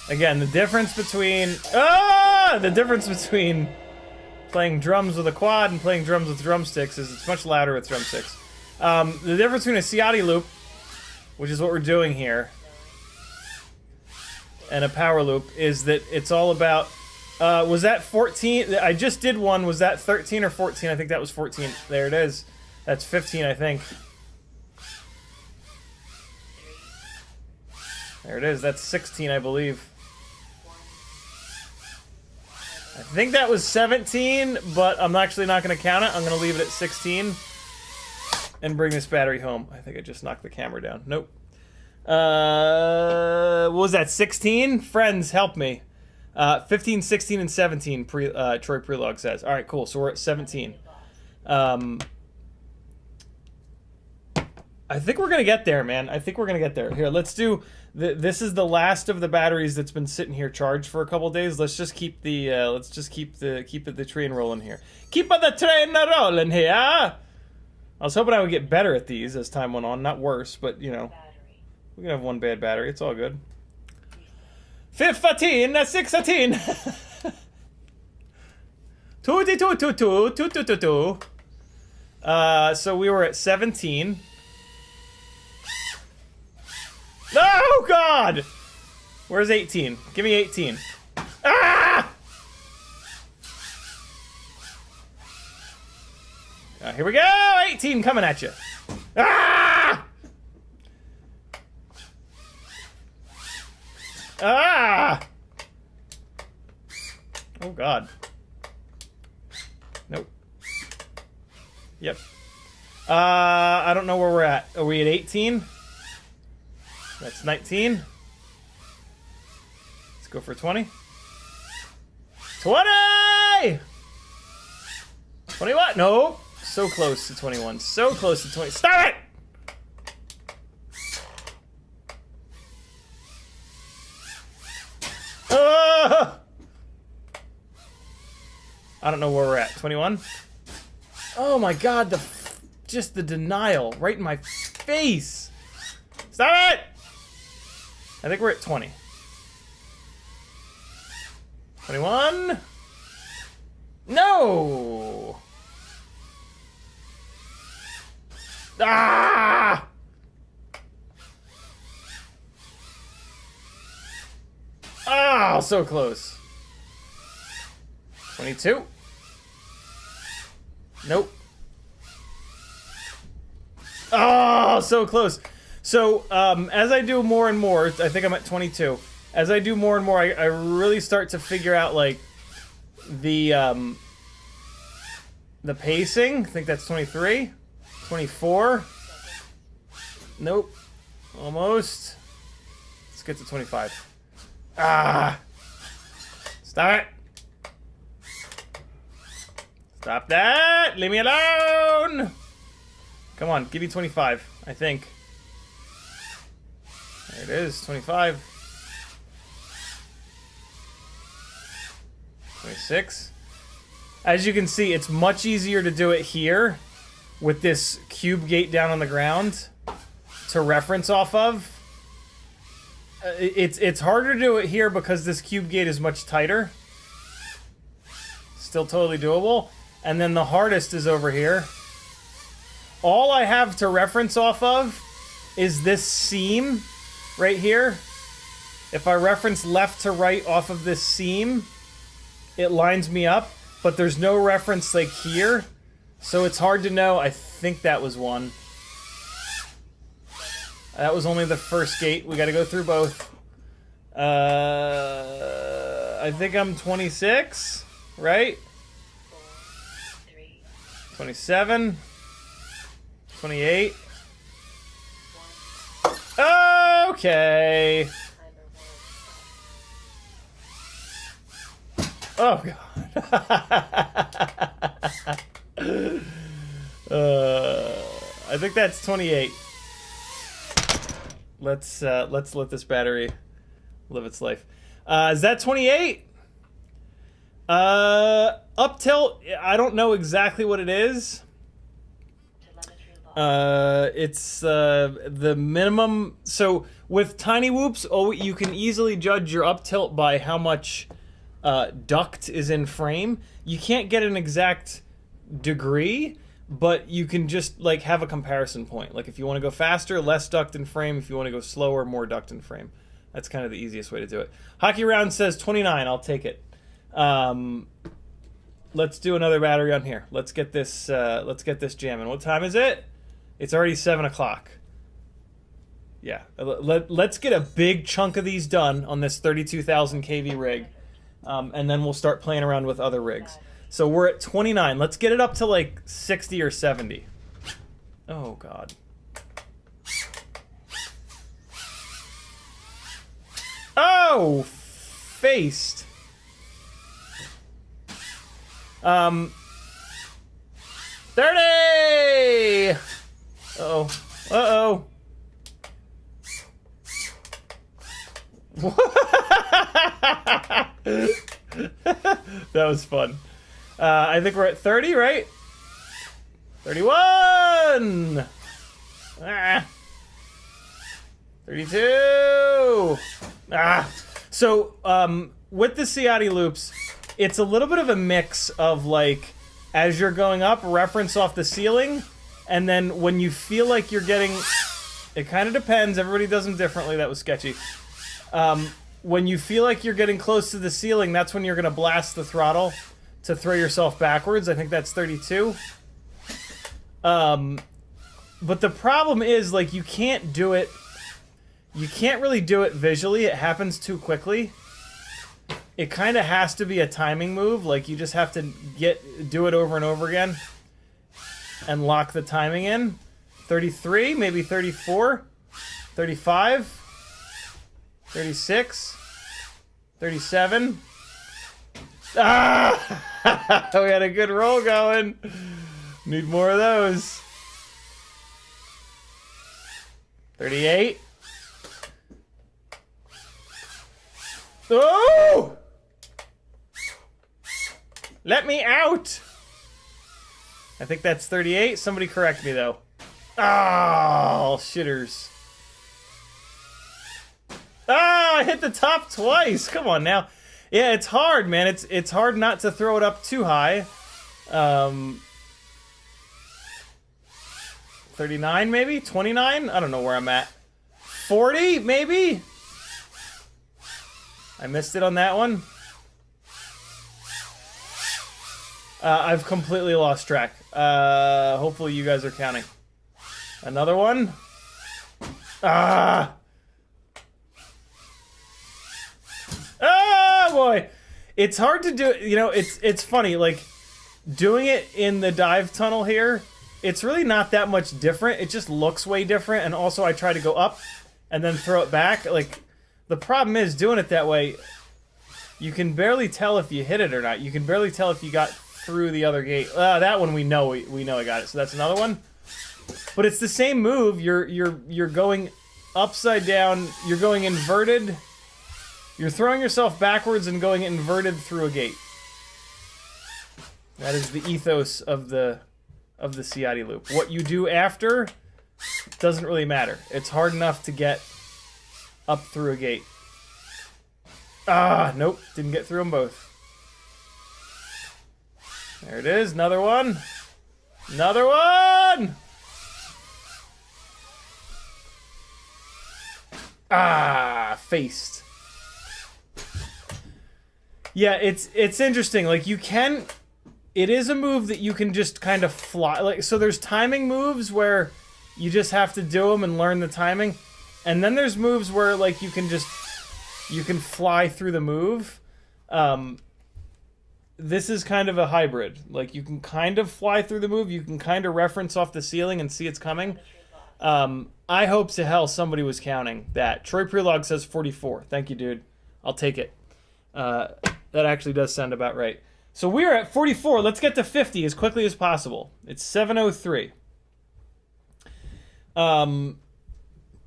Again, the difference between... Ah! The difference between playing drums with a quad and playing drums with drumsticks is it's much louder with drumsticks. The difference between a Ciotti loop, which is what we're doing here, and a power loop is that it's all about... was that 14? I just did one. Was that 13 or 14? I think that was 14. There it is. That's 15, I think. There it is. That's 16, I believe. I think that was 17, but I'm actually not going to count it. I'm going to leave it at 16 and bring this battery home. I think I just knocked the camera down. Nope. What was that, 16? Friends, help me. 15, 16, and 17, Troy Prelog says. All right, cool. So we're at 17. I think we're going to get there, man. I think we're going to get there. Here, let's do... This is the last of the batteries that's been sitting here charged for a couple days. Let's just keep the the train rolling here. Keep the train rolling here. I was hoping I would get better at these as time went on, not worse, but you know, we can have one bad battery. It's all good. 15, 16. 2. So we were at 17. Oh, God! Where's 18? Give me 18. Ah! Here we go! 18 coming at you. Ah! Ah! Oh, God. Nope. Yep. I don't know where we're at. Are we at 18? That's 19. Let's go for 20. 20! 20 what? No. So close to 21. So close to 20. Stop it! I don't know where we're at. 21? Oh my god, just the denial right in my face. Stop it! I think we're at 20. 21? No! Ah! Oh, so close. 22. Nope. Oh, so close. So, as I do more and more, I think I'm at 22. As I do more and more, I really start to figure out, like, the pacing. I think that's 23. 24. Nope. Almost. Let's get to 25. Ah! Stop it! Stop that! Leave me alone! Come on, give me 25, I think. There it is, 25. 26. As you can see, it's much easier to do it here with this cube gate down on the ground to reference off of. It's harder to do it here because this cube gate is much tighter. Still totally doable. And then the hardest is over here. All I have to reference off of is this seam right here. If I reference left to right off of this seam, it lines me up, but there's no reference like here, so it's hard to know. I think that was one. That was only the first gate. We gotta go through both. I think I'm 26, right? 27. 28. Okay. Oh god. I think that's 28. Let's let this battery live its life. Is that 28? Uptilt, I don't know exactly what it is. It's the minimum. So with tiny whoops, you can easily judge your uptilt by how much duct is in frame. You can't get an exact degree, but you can just like have a comparison point. Like if you want to go faster, less duct in frame. If you want to go slower, more duct in frame. That's kind of the easiest way to do it. Hockey Round says 29. I'll take it. Let's do another battery on here. Let's get this jamming. What time is it? It's already 7 o'clock. Yeah, let's get a big chunk of these done on this 32,000 kV rig, and then we'll start playing around with other rigs. So we're at 29. Let's get it up to like 60 or 70. Oh god. Oh, faced. 30. Uh-oh. Uh-oh. That was fun. I think we're at 30, right? 31. 32. So, with the Ciotti loops, it's a little bit of a mix of, like, as you're going up, reference off the ceiling, and then when you feel like you're getting... It kind of depends. Everybody does them differently. That was sketchy. When you feel like you're getting close to the ceiling, that's when you're going to blast the throttle to throw yourself backwards. I think that's 32. But the problem is, like, you can't do it... You can't really do it visually. It happens too quickly. It kind of has to be a timing move. Like, you just have to do it over and over again and lock the timing in. 33, maybe 34, 35, 36, 37. Ah! We had a good roll going. Need more of those. 38. Oh! Let me out! I think that's 38. Somebody correct me, though. Oh, shitters. Ah, I hit the top twice. Come on now. Yeah, it's hard, man. It's hard not to throw it up too high. 39 maybe? 29? I don't know where I'm at. 40 maybe? I missed it on that one. I've completely lost track. Hopefully you guys are counting. Another one? Ah! Oh boy! It's hard to do, you know, it's funny, like, doing it in the dive tunnel here, it's really not that much different. It just looks way different, and also I try to go up and then throw it back. Like, the problem is, doing it that way, you can barely tell if you hit it or not. You can barely tell if you got through the other gate. That one we know I got it, so that's another one. But it's the same move. You're going upside down, you're going inverted. You're throwing yourself backwards and going inverted through a gate. That is the ethos of the Ciotti loop. What you do after doesn't really matter. It's hard enough to get up through a gate. Ah, nope, didn't get through them both. There it is, another one. Another one! Ah, faced. Yeah, it's interesting. Like, you can... It is a move that you can just kind of fly. Like, so there's timing moves where you just have to do them and learn the timing. And then there's moves where, like, you can fly through the move. This is kind of a hybrid. Like, you can kind of fly through the move. You can kind of reference off the ceiling and see it's coming. I hope to hell somebody was counting that. Troy Prelog says 44. Thank you, dude. I'll take it. That actually does sound about right. So we're at 44. Let's get to 50 as quickly as possible. It's 7:03.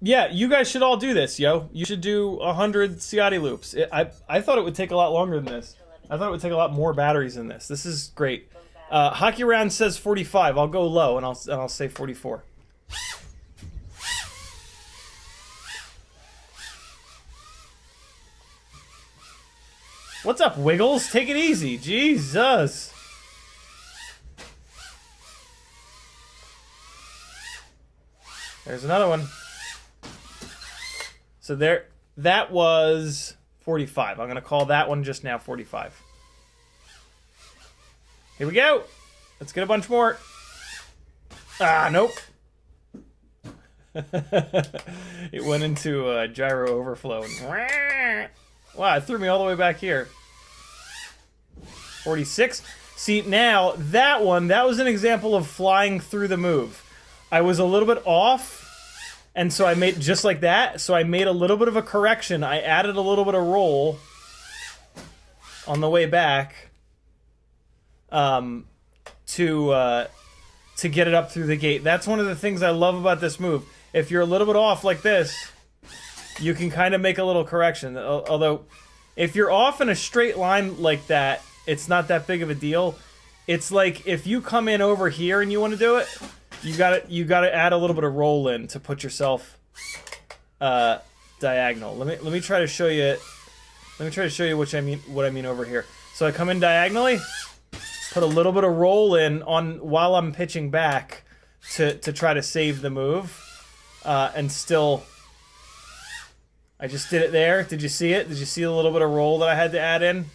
Yeah, you guys should all do this, yo. You should do 100 Ciotti loops. I thought it would take a lot longer than this. I thought it would take a lot more batteries than this. This is great. Hockey Round says 45. I'll go low and I'll say 44. What's up, Wiggles? Take it easy. Jesus. There's another one. So there, that was 45. I'm going to call that one just now 45. Here we go. Let's get a bunch more. Ah, nope. It went into gyro overflow. Wow, it threw me all the way back here. 46. See, now, that was an example of flying through the move. I was a little bit off, and so I made, just like that, so I made a little bit of a correction. I added a little bit of roll on the way back to get it up through the gate. That's one of the things I love about this move. If you're a little bit off like this, you can kind of make a little correction. Although, if you're off in a straight line like that, it's not that big of a deal. It's like if you come in over here and you want to do it, you gotta add a little bit of roll in to put yourself diagonal. Let me try to show you. Let me try to show you what I mean over here. So I come in diagonally, put a little bit of roll in on while I'm pitching back to try to save the move, and still. I just did it there. Did you see it? Did you see a little bit of roll that I had to add in?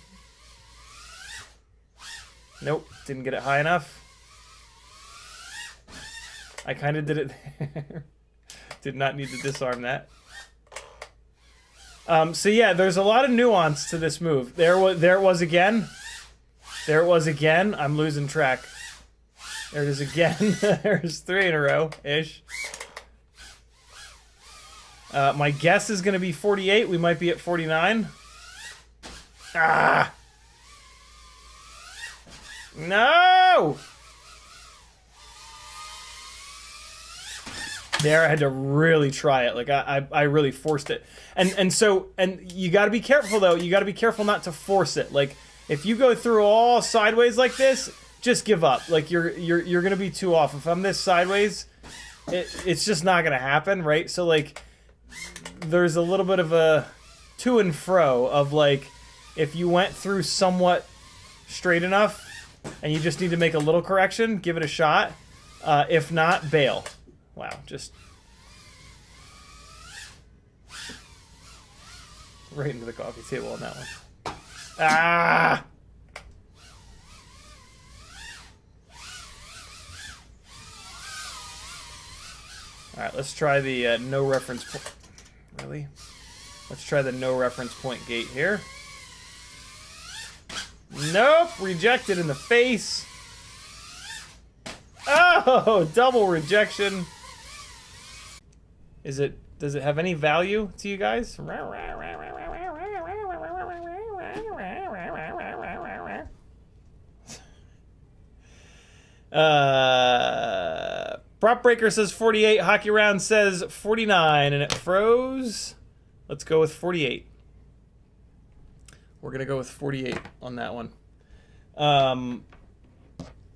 Nope, didn't get it high enough. I kind of did it there. Did not need to disarm that. So yeah, there's a lot of nuance to this move. There it was again. There it was again. I'm losing track. There it is again. There's 3 in a row-ish. My guess is going to be 48. We might be at 49. Ah! No! There I had to really try it. Like I really forced it. And so you got to be careful though. You got to be careful not to force it. Like if you go through all sideways like this, just give up. Like you're going to be too off. If I'm this sideways, it's just not going to happen, right? So like there's a little bit of a to and fro of like if you went through somewhat straight enough and you just need to make a little correction, give it a shot. If not, bail. Wow, just right into the coffee table on that one. Ah! All right, let's try the no reference point. Really? Let's try the no reference point gate here. Nope, rejected in the face. Oh, double rejection. Does it have any value to you guys? Prop Breaker says 48, Hockey Round says 49, and it froze. Let's go with 48. We're gonna go with 48 on that one. All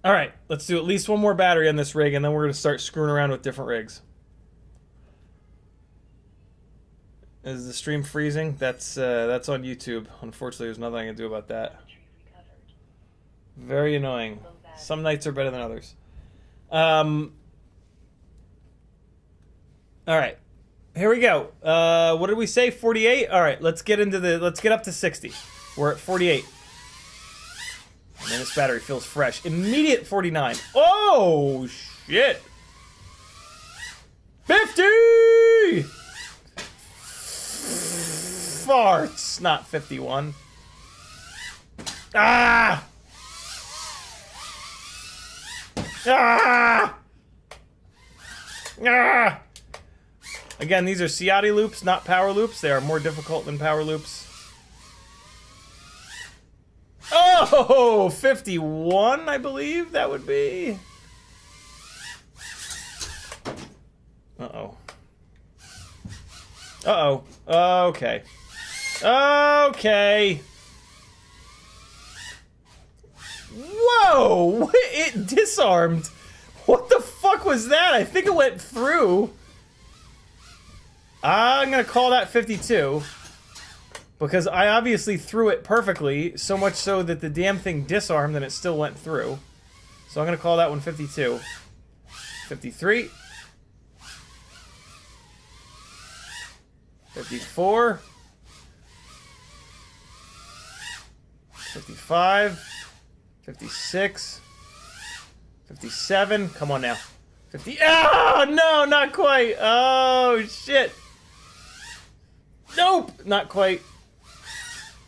right, let's do at least one more battery on this rig, and then we're gonna start screwing around with different rigs. Is the stream freezing? That's on YouTube. Unfortunately, there's nothing I can do about that. Very annoying. Some nights are better than others. All right, here we go. What did we say? 48. All right, let's get up to 60. We're at 48. Man, this battery feels fresh. Immediate 49. Oh shit! 50. Farts, not 51. Ah! Ah! Ah! Again, these are Ciotti loops, not power loops. They are more difficult than power loops. Oh, 51, I believe that would be. Uh-oh. Uh-oh. Okay. Okay. Whoa! It disarmed. What the fuck was that? I think it went through. I'm gonna call that 52. Because I obviously threw it perfectly, so much so that the damn thing disarmed and it still went through. So I'm gonna call that one 52. 53. 54. 55. 56. 57. Come on now. 50. Oh, no, not quite. Oh, shit. Nope, not quite.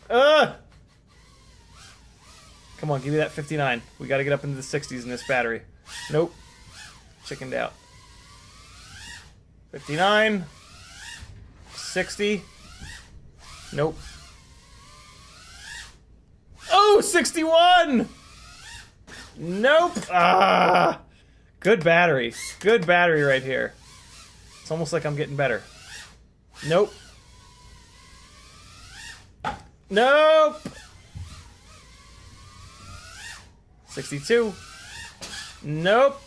Come on, give me that 59. We gotta get up into the 60s in this battery. Nope. Chickened out. 59. 60. Nope. Oh, 61! Nope. Ah! Good battery. Good battery right here. It's almost like I'm getting better. Nope. Nope. 62. Nope.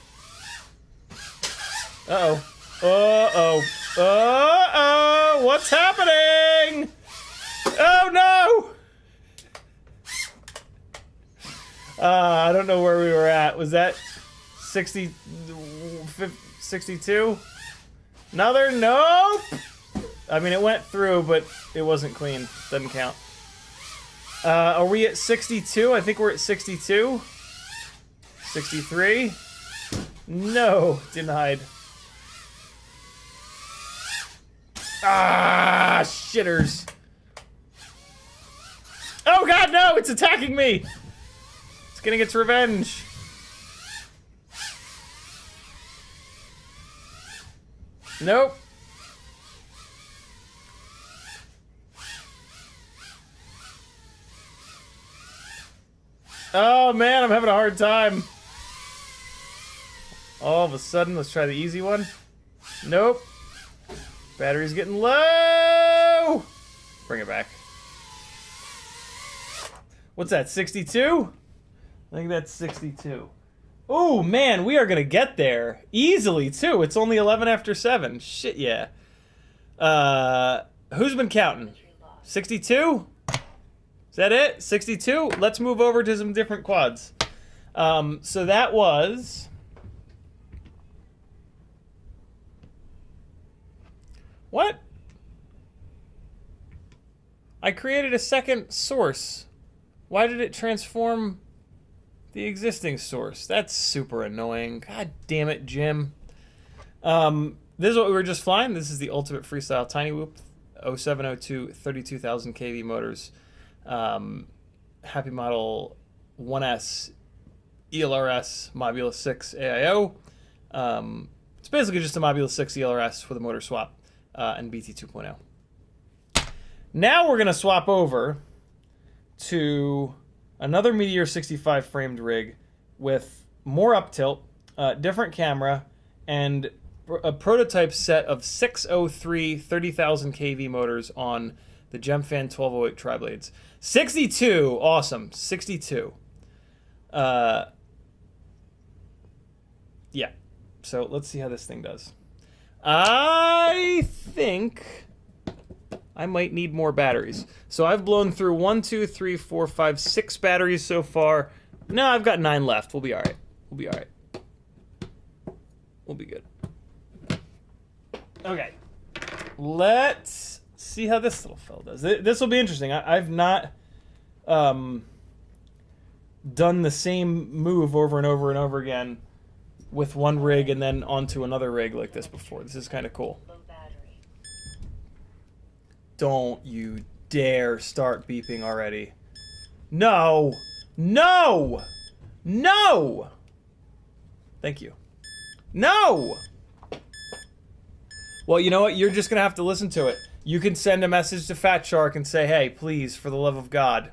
Uh-oh. Uh-oh. Uh-oh. What's happening? Oh, no. I don't know where we were at. Was that 60, 62? Another? Nope. I mean, it went through, but it wasn't clean. Doesn't count. Are we at 62? I think we're at 62. 63. No, denied. Ah, shitters. Oh god, no! It's attacking me! It's getting its revenge. Nope. Oh man, I'm having a hard time. All of a sudden, let's try the easy one. Nope. Battery's getting low. Bring it back. What's that, 62? I think that's 62. Oh, man, we are going to get there. Easily, too. It's only 11 after 7. Shit, yeah. Who's been counting? 62? Is that it? 62? Let's move over to some different quads. So that was... What? I created a second source. Why did it transform the existing source? That's super annoying. God damn it, Jim. This is what we were just flying. This is the Ultimate Freestyle Tiny Whoop 0702 32,000 kV motors. Happy Model 1S ELRS Modulus 6 AIO. It's basically just a Modulus 6 ELRS with a motor swap and BT 2.0. Now we're going to swap over to another Meteor 65 framed rig with more uptilt, different camera, and a prototype set of 603 30,000 kV motors on the Gemfan 1208 tri-blades. 62, awesome, 62. Yeah, so let's see how this thing does. I think I might need more batteries. So I've blown through 1, 2, 3, 4, 5, 6 batteries so far. No, I've got 9 left. We'll be all right. We'll be all right. We'll be good. Okay. Let's see how this little fella does. This will be interesting. I've not done the same move over and over and over again with one rig and then onto another rig like this before. This is kind of cool. Don't you dare start beeping already. No! No! No! Thank you. No! Well, you know what? You're just going to have to listen to it. You can send a message to Fat Shark and say, hey, please, for the love of God,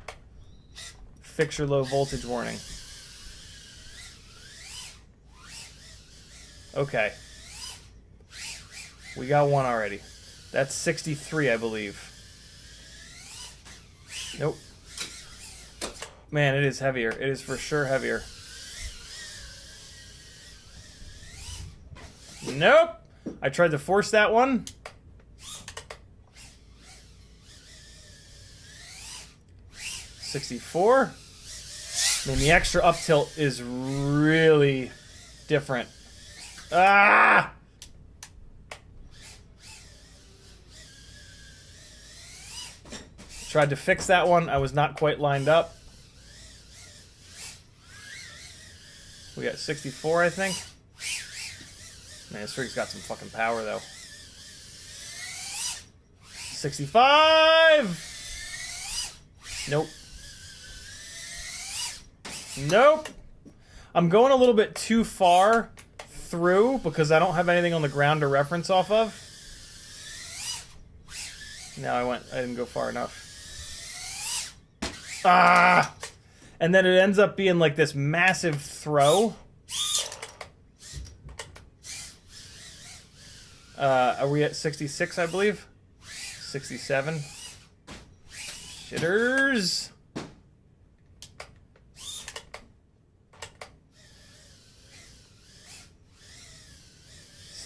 fix your low voltage warning. Okay. We got one already. That's 63, I believe. Nope. Man, it is heavier. It is for sure heavier. Nope. I tried to force that one. $64. I mean, the extra up tilt is really different. Ah! Tried to fix that one. I was not quite lined up. We got 64, I think. Man, this rig's got some fucking power, though. 65! Nope. Nope. I'm going a little bit too far through because I don't have anything on the ground to reference off of. No, I didn't go far enough. Ah! And then it ends up being like this massive throw. Are we at 66, I believe? 67. Shitters.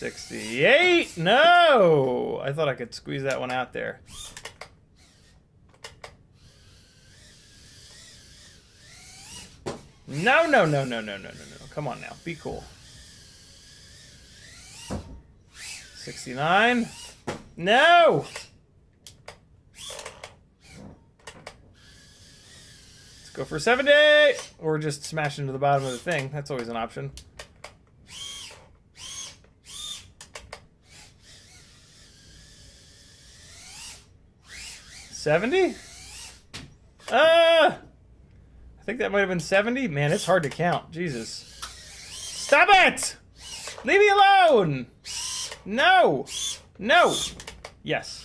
$68. No! I thought I could squeeze that one out there. No, no, no, no, no, no, no, no. Come on now. Be cool. 69. No! Let's go for 70! Or just smash into the bottom of the thing. That's always an option. $70? I think that might have been 70. Man, it's hard to count. Jesus. Stop it! Leave me alone! No! No! Yes.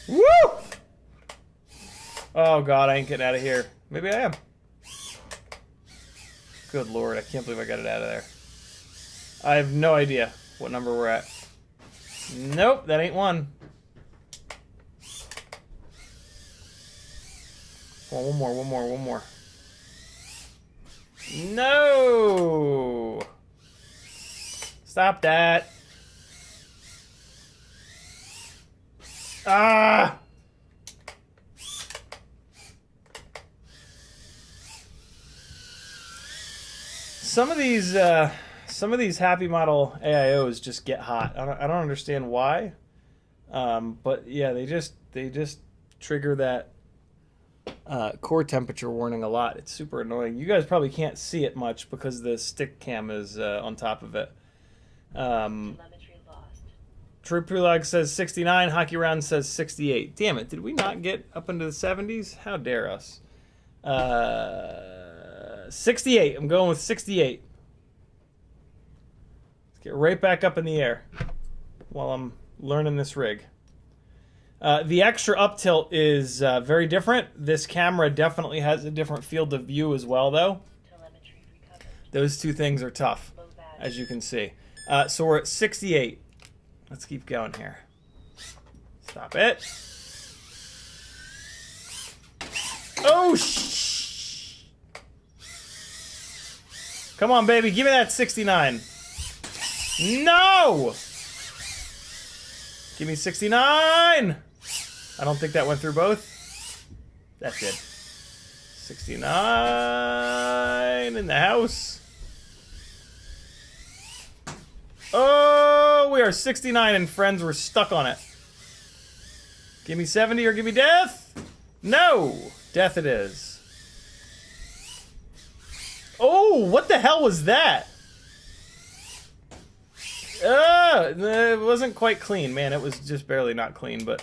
Woo! Oh god, I ain't getting out of here. Maybe I am. Good Lord, I can't believe I got it out of there. I have no idea what number we're at. Nope, that ain't one. Oh, one more. No! Stop that. Ah! Some of these Happy Model AIOs just get hot. I don't understand why, but yeah, they just trigger that core temperature warning a lot. It's super annoying. You guys probably can't see it much because the stick cam is on top of it. Tripulog says 69. Hockey Round says 68. Damn it! Did we not get up into the 70s? How dare us? 68. I'm going with 68. Let's get right back up in the air while I'm learning this rig. The extra up tilt is very different. This camera definitely has a different field of view as well, though. Those two things are tough, as you can see. So we're at 68. Let's keep going here. Stop it. Oh, come on, baby. Give me that 69. No! Give me 69! I don't think that went through both. That did. 69 in the house. Oh, we are 69 and friends, we're stuck on it. Give me 70 or give me death. No! Death it is. Oh, what the hell was that? It wasn't quite clean, man. It was just barely not clean, but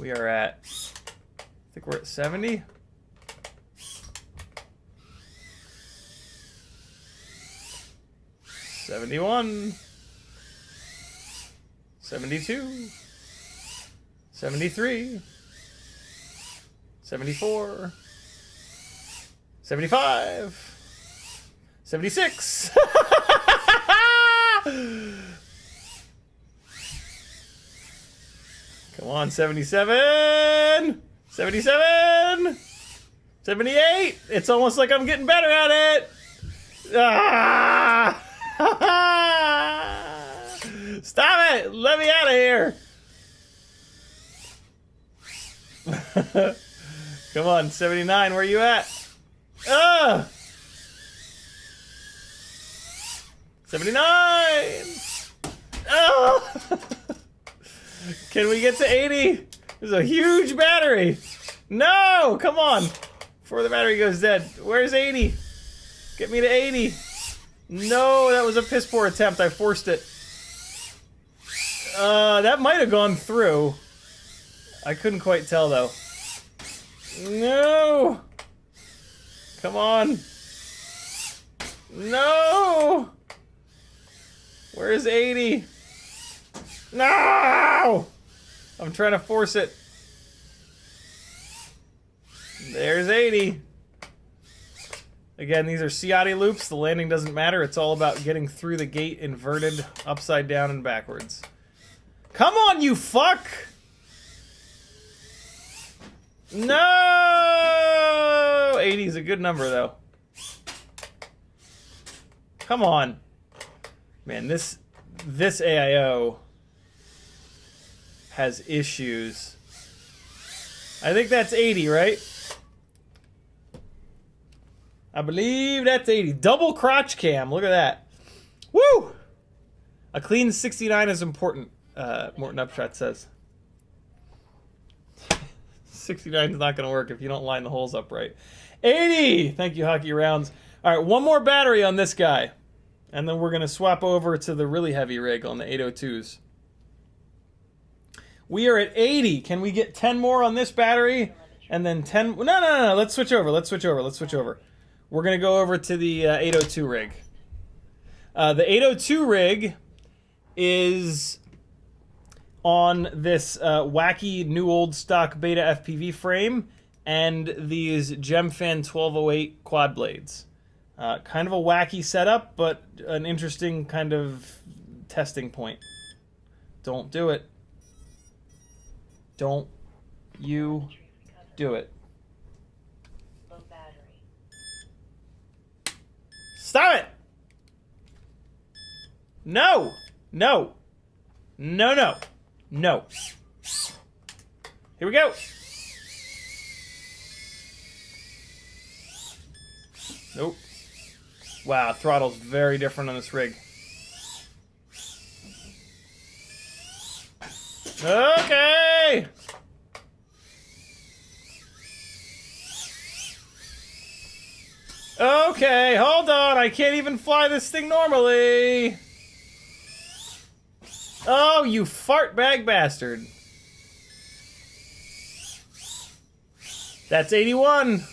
we are at, I think we're at 70. $71, 72, 73, 74, 75, 76. Come on, 77, 77, 78. It's almost like I'm getting better at it. Ah! Stop it! Let me out of here! Come on, 79, where you at? 79! Oh! Can we get to 80? There's a huge battery! No! Come on! Before the battery goes dead. Where's 80? Get me to 80. No, that was a piss poor attempt. I forced it. That might have gone through. I couldn't quite tell, though. No! Come on. No! Where's 80? No! I'm trying to force it. There's 80. Again, these are Ciotti loops. The landing doesn't matter. It's all about getting through the gate inverted, upside down, and backwards. Come on, you fuck! No! 80 is a good number, though. Come on. Man, this AIO has issues. I think that's 80, right? I believe that's 80. Double crotch cam. Look at that. Woo! A clean 69 is important, Morton Upshot says. 69 is not going to work if you don't line the holes up right. 80! Thank you, Hockey Rounds. All right, one more battery on this guy. And then we're going to swap over to the really heavy rig on the 802s. We are at 80. Can we get 10 more on this battery? And then 10... No. Let's switch over. We're going to go over to the 802 rig. The 802 rig is on this wacky new old stock beta FPV frame. and these Gemfan 1208 quad blades. Kind of a wacky setup, but an interesting kind of testing point. Don't do it. Don't you do it. Low battery. Stop it! No! No! No, no. No. Here we go. Nope. Wow, throttle's very different on this rig. Okay! Okay, hold on. I can't even fly this thing normally. Oh, you fart bag bastard. That's 81.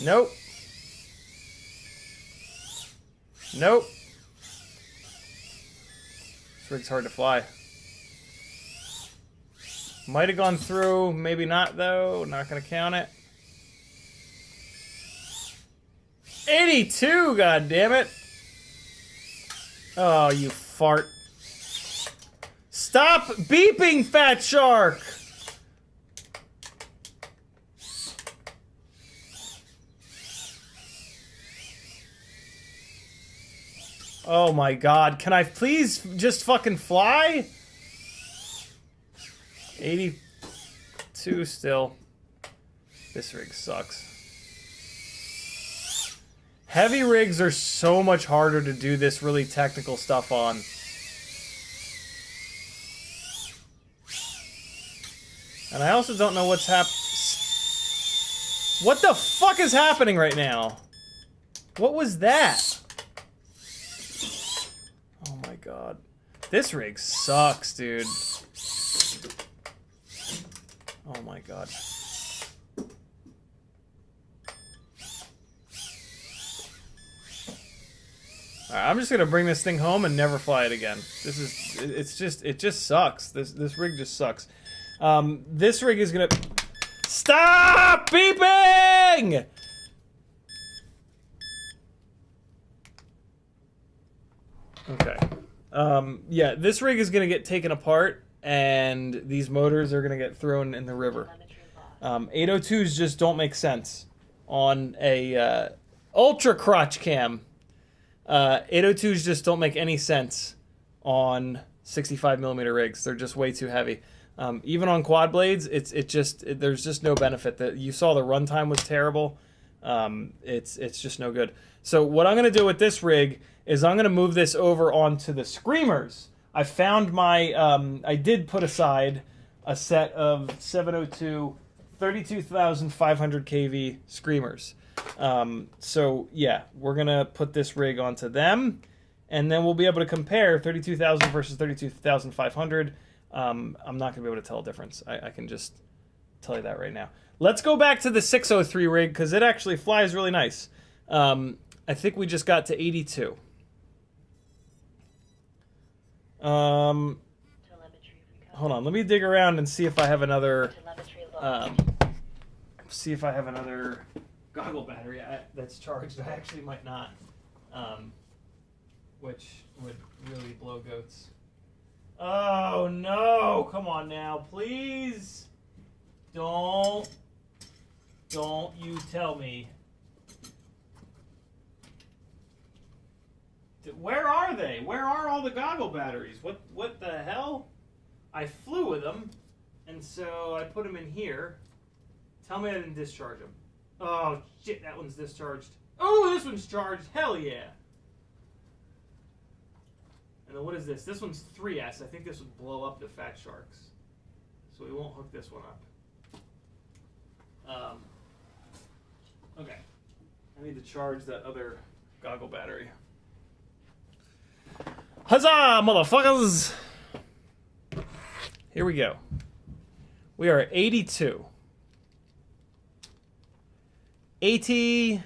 Nope. Nope. This rig's hard to fly. Might have gone through, maybe not though. Not gonna count it. 82, goddammit! Oh, you fart. Stop beeping, fat shark! Oh my god, can I please just fucking fly? 82 still. This rig sucks. Heavy rigs are so much harder to do this really technical stuff on. And I also don't know what's What the fuck is happening right now? What was that? Oh my god. This rig sucks, dude. Oh my god. Alright, I'm just gonna bring this thing home and never fly it again. This is, it just sucks. This rig just sucks. This rig is gonna... Stop beeping! Okay. Yeah, this rig is gonna get taken apart, and these motors are gonna get thrown in the river. 802s just don't make sense on a ultra crotch cam. 802s just don't make any sense on 65mm rigs. They're just way too heavy. Even on quad blades, there's just no benefit. That you saw the runtime was terrible. It's just no good. So what I'm gonna do with this rig is I'm gonna move this over onto the Screamers. I found my I did put aside a set of 702 32,500 kV Screamers. So yeah, we're gonna put this rig onto them, and then we'll be able to compare 32,000 versus 32,500. I'm not gonna be able to tell a difference. I can just tell you that right now. Let's go back to the 603 rig because it actually flies really nice. I think we just got to 82. Hold on, let me dig around and see if I have another. See if I have another goggle battery that's charged. I actually might not, which would really blow goats. Oh no! Come on now, please. Don't you tell me. Where are they? Where are all the goggle batteries? What the hell? I flew with them, and so I put them in here. Tell me I didn't discharge them. Oh shit, that one's discharged. Oh, this one's charged. Hell yeah. And then what is this? This one's 3S. I think this would blow up the fat sharks. So we won't hook this one up. Okay. I need to charge that other goggle battery. Huzzah, motherfuckers! Here we go. We are at 82. 82.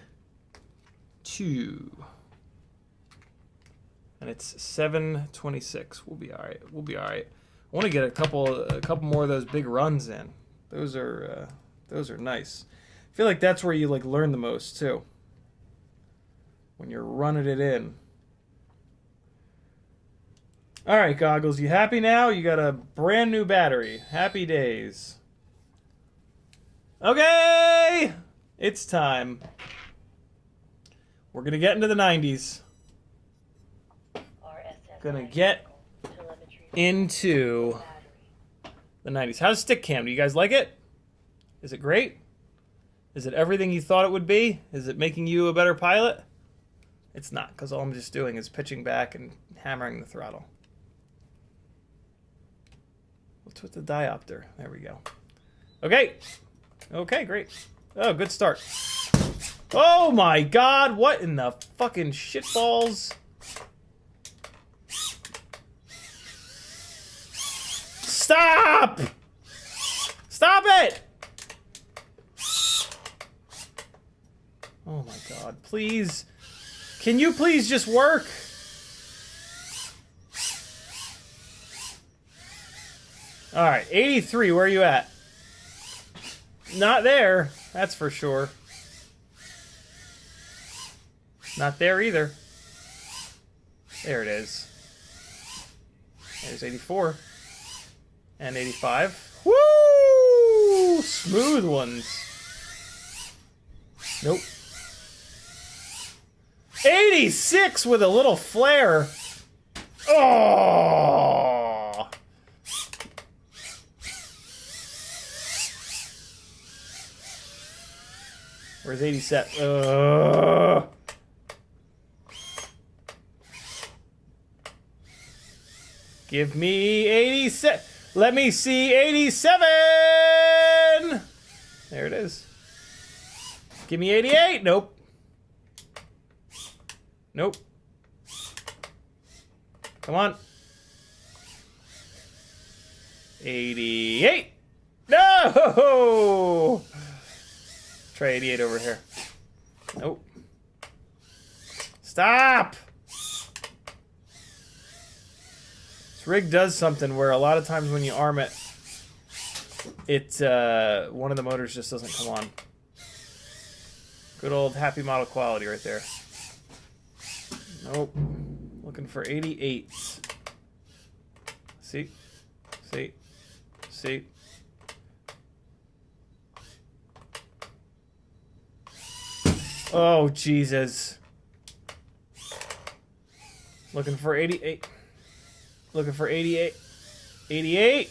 And it's 7:26. We'll be alright. We'll be alright. I want to get a couple more of those big runs in. Those are nice. I feel like that's where you like learn the most too. When you're running it in. All right, Goggles, you happy now? You got a brand new battery. Happy days. Okay, it's time. We're gonna get into the 90s. Gonna get into the 90s. How's stick cam? Do you guys like it? Is it great? Is it everything you thought it would be? Is it making you a better pilot? It's not, because all I'm just doing is pitching back and hammering the throttle. What's with the diopter? There we go. Okay. Okay, great. Oh, good start. Oh my god, what in the fucking shitballs? Stop! Stop it! Oh my god, please. Can you please just work? Alright, 83, where are you at? Not there, that's for sure. Not there either. There it is. There's 84. And 85. Woo! Smooth ones. Nope. 86 with a little flare. Oh! Where's 87? Give me 87. Let me see 87. There it is. Give me 88. Nope. Nope. Come on. 88. No! Try 88 over here. Nope. Stop! This rig does something where a lot of times when you arm it, one of the motors just doesn't come on. Good old happy model quality right there. Nope. Looking for 88. See? See? See? Oh, Jesus. Looking for 88. Looking for 88. 88.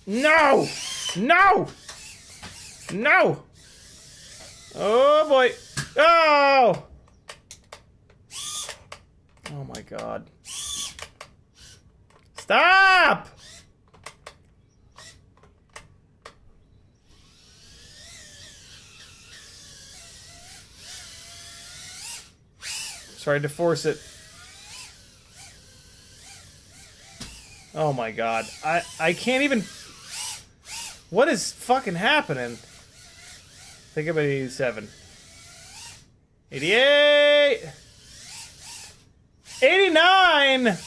No! No! No! Oh, boy. Oh! Oh, my God. Stop! Tried to force it. Oh my god. I can't even... What is fucking happening? Think about 87. 88! 89!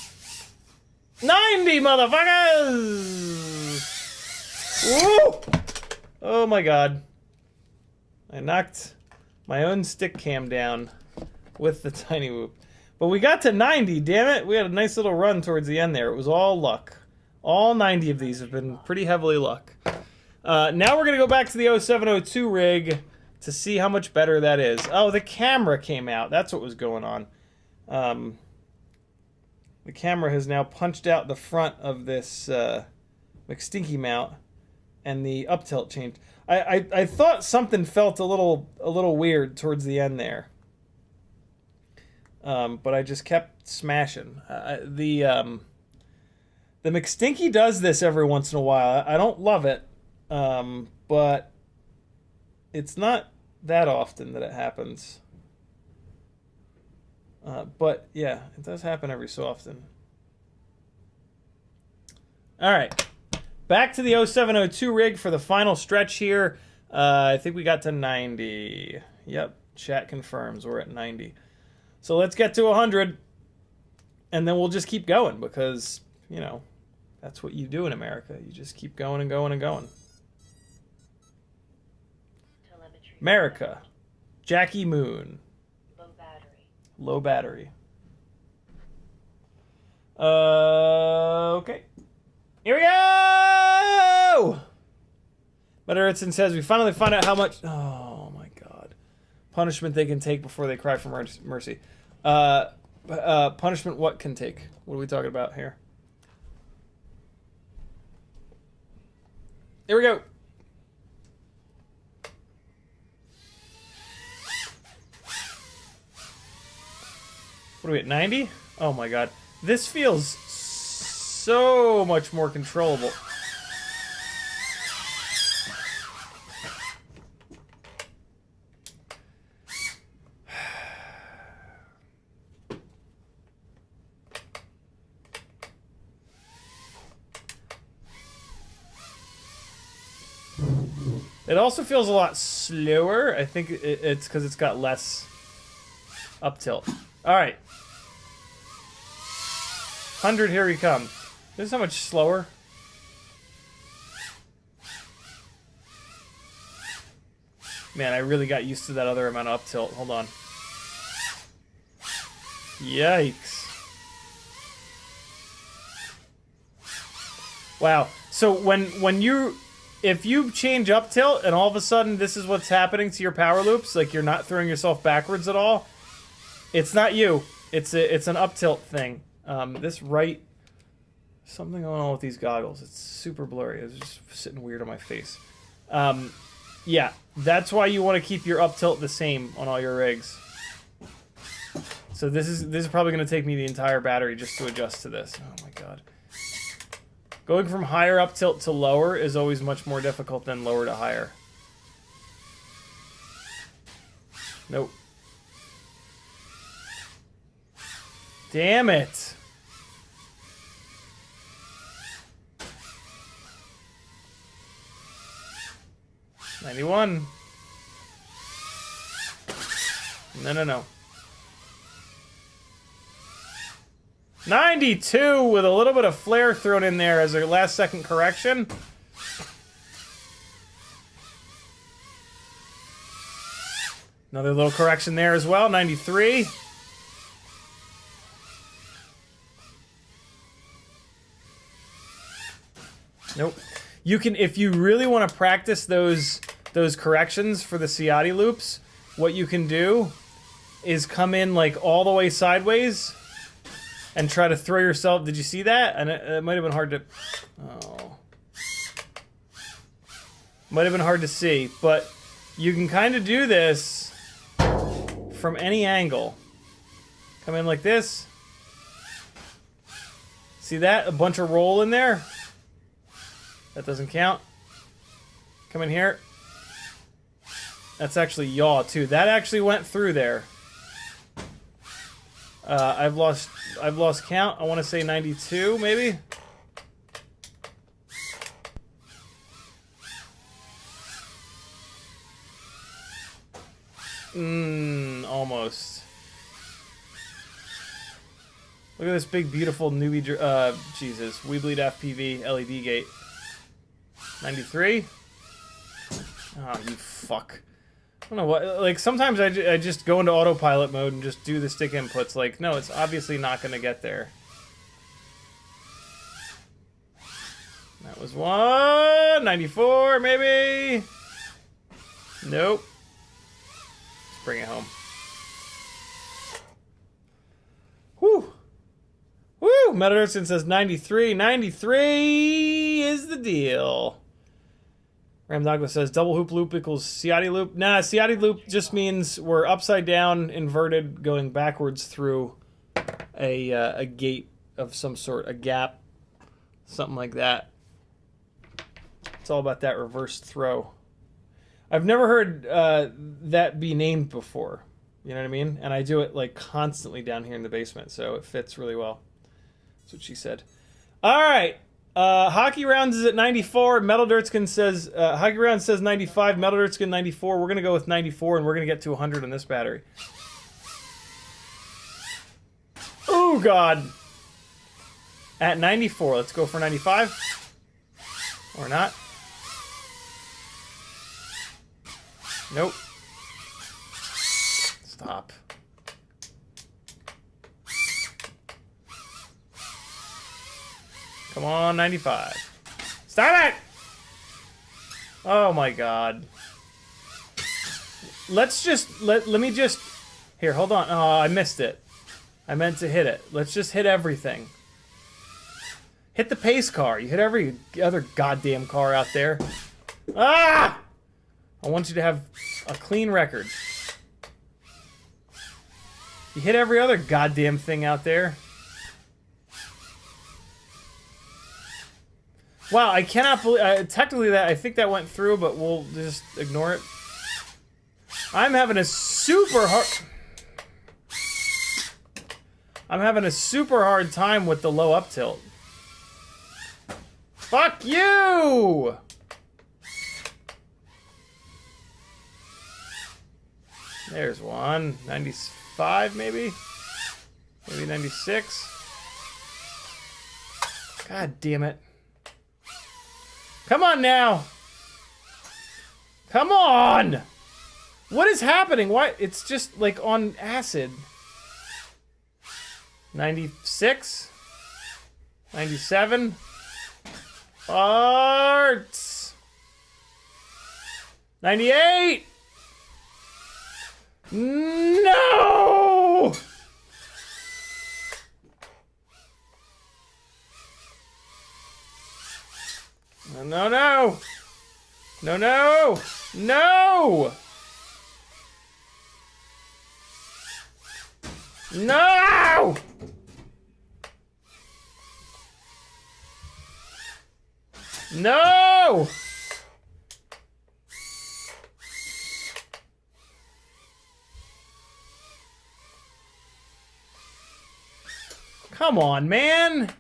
90, motherfuckers! Woo! Oh my god. I knocked my own stick cam down with the tiny whoop. But we got to 90, damn it. We had a nice little run towards the end there. It was all luck. All 90 of these have been pretty heavily luck. Now we're going to go back to the 0702 rig to see how much better that is. Oh, the camera came out. That's what was going on. The camera has now punched out the front of this McStinky mount, and the uptilt changed. I thought something felt a little weird towards the end there. But I just kept smashing. The McStinky does this every once in a while. I don't love it, but it's not that often that it happens. But yeah, it does happen every so often. All right, back to the 0702 rig for the final stretch here. I think we got to 90. Yep, chat confirms we're at 90. So let's get to 100, and then we'll just keep going because, you know, That's what you do in America. You just keep going and going and going. Telemetry. America. Jackie Moon. Low battery. Low battery. Okay. Here we go! But Erickson says, we finally find out how much... Oh, my God. Punishment they can take before they cry for mercy. Punishment what can take? What are we talking about here? Here we go. What are we at, 90? Oh my God. This feels so much more controllable. It also feels a lot slower. I think it's because it's got less up tilt. All right. 100, here we come. This is how much slower. Man, I really got used to that other amount of up tilt. Hold on. Yikes. Wow. So if you change up tilt and all of a sudden this is what's happening to your power loops, like you're not throwing yourself backwards at all, it's not you. It's an up tilt thing. This right, something going on with these goggles. It's super blurry. It's just sitting weird on my face. Yeah, that's why you want to keep your up tilt the same on all your rigs. So this is probably going to take me the entire battery just to adjust to this. Oh my God. Going from higher up tilt to lower is always much more difficult than lower to higher. Nope. Damn it. $91. No. 92 with a little bit of flare thrown in there as a last second correction. Another little correction there as well, 93. Nope. You can, if you really want to practice those corrections for the Ciotti loops, what you can do is come in like all the way sideways and try to throw yourself. Did you see that? And it might have been hard to... Oh. Might have been hard to see, but you can kind of do this from any angle. Come in like this. See that? A bunch of roll in there. That doesn't count. Come in here. That's actually yaw too. That actually went through there. I've lost count. I want to say 92 maybe. Almost. Look at this big beautiful newbie Jesus, Weebleed FPV LED gate. 93? Oh, you fuck. I don't know what, like, sometimes I just go into autopilot mode and just do the stick inputs. Like, no, it's obviously not going to get there. That was one. 94, maybe? Nope. Let's bring it home. Whew. Woo! Metaderson says 93. 93 is the deal. Ram Douglas says double hoop loop equals Ciotti loop. Nah, Ciotti loop just means we're upside down, inverted, going backwards through a gate of some sort, a gap, something like that. It's all about that reverse throw. I've never heard that be named before. You know what I mean? And I do it like constantly down here in the basement, so it fits really well. That's what she said. All right. Hockey Rounds is at 94. Metal Dirtskin says, Hockey Rounds says 95. Metal Dirtskin 94. We're going to go with 94, and we're going to get to 100 on this battery. Oh, God. at 94. Let's go for 95. Or not. Nope. Stop. Come on, 95. Stop it! Oh my god. Let's just, let me just, here, hold on. Oh, I missed it. I meant to hit it. Let's just hit everything. Hit the pace car. You hit every other goddamn car out there. Ah! I want you to have a clean record. You hit every other goddamn thing out there. Wow, I cannot believe... technically, I think that went through, but we'll just ignore it. I'm having a super hard time with the low up tilt. Fuck you! There's one. 95, maybe? Maybe 96? God damn it. Come on now! Come on! What is happening? Why? It's just like on acid. 96? 97? Arts! 98! No! No, no! No, no! No! No! No! Come on, man!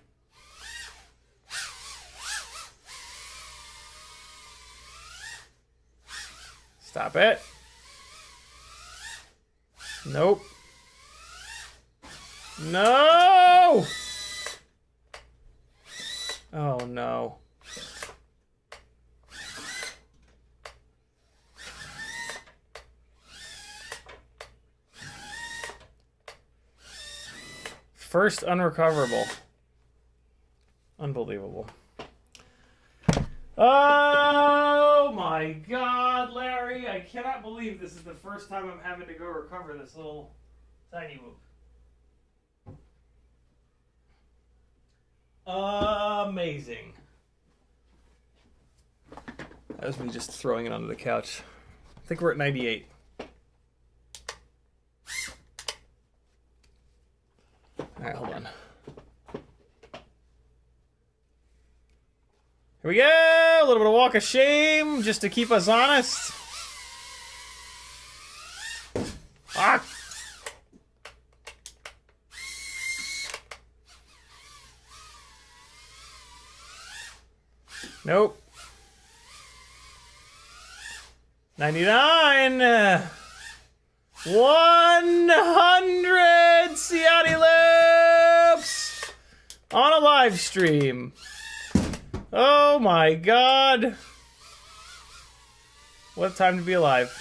Stop it. Nope. No! Oh, no. First unrecoverable. Unbelievable. Oh my god, Larry. I cannot believe this is the first time I'm having to go recover this little tiny whoop. Amazing. That was me just throwing it onto the couch. I think we're at 98. Alright, hold on. Here we go! A little bit of walk of shame, just to keep us honest. Ah! Nope. 99! 100 Ciotti loops on a live stream. Oh my god. What a time to be alive.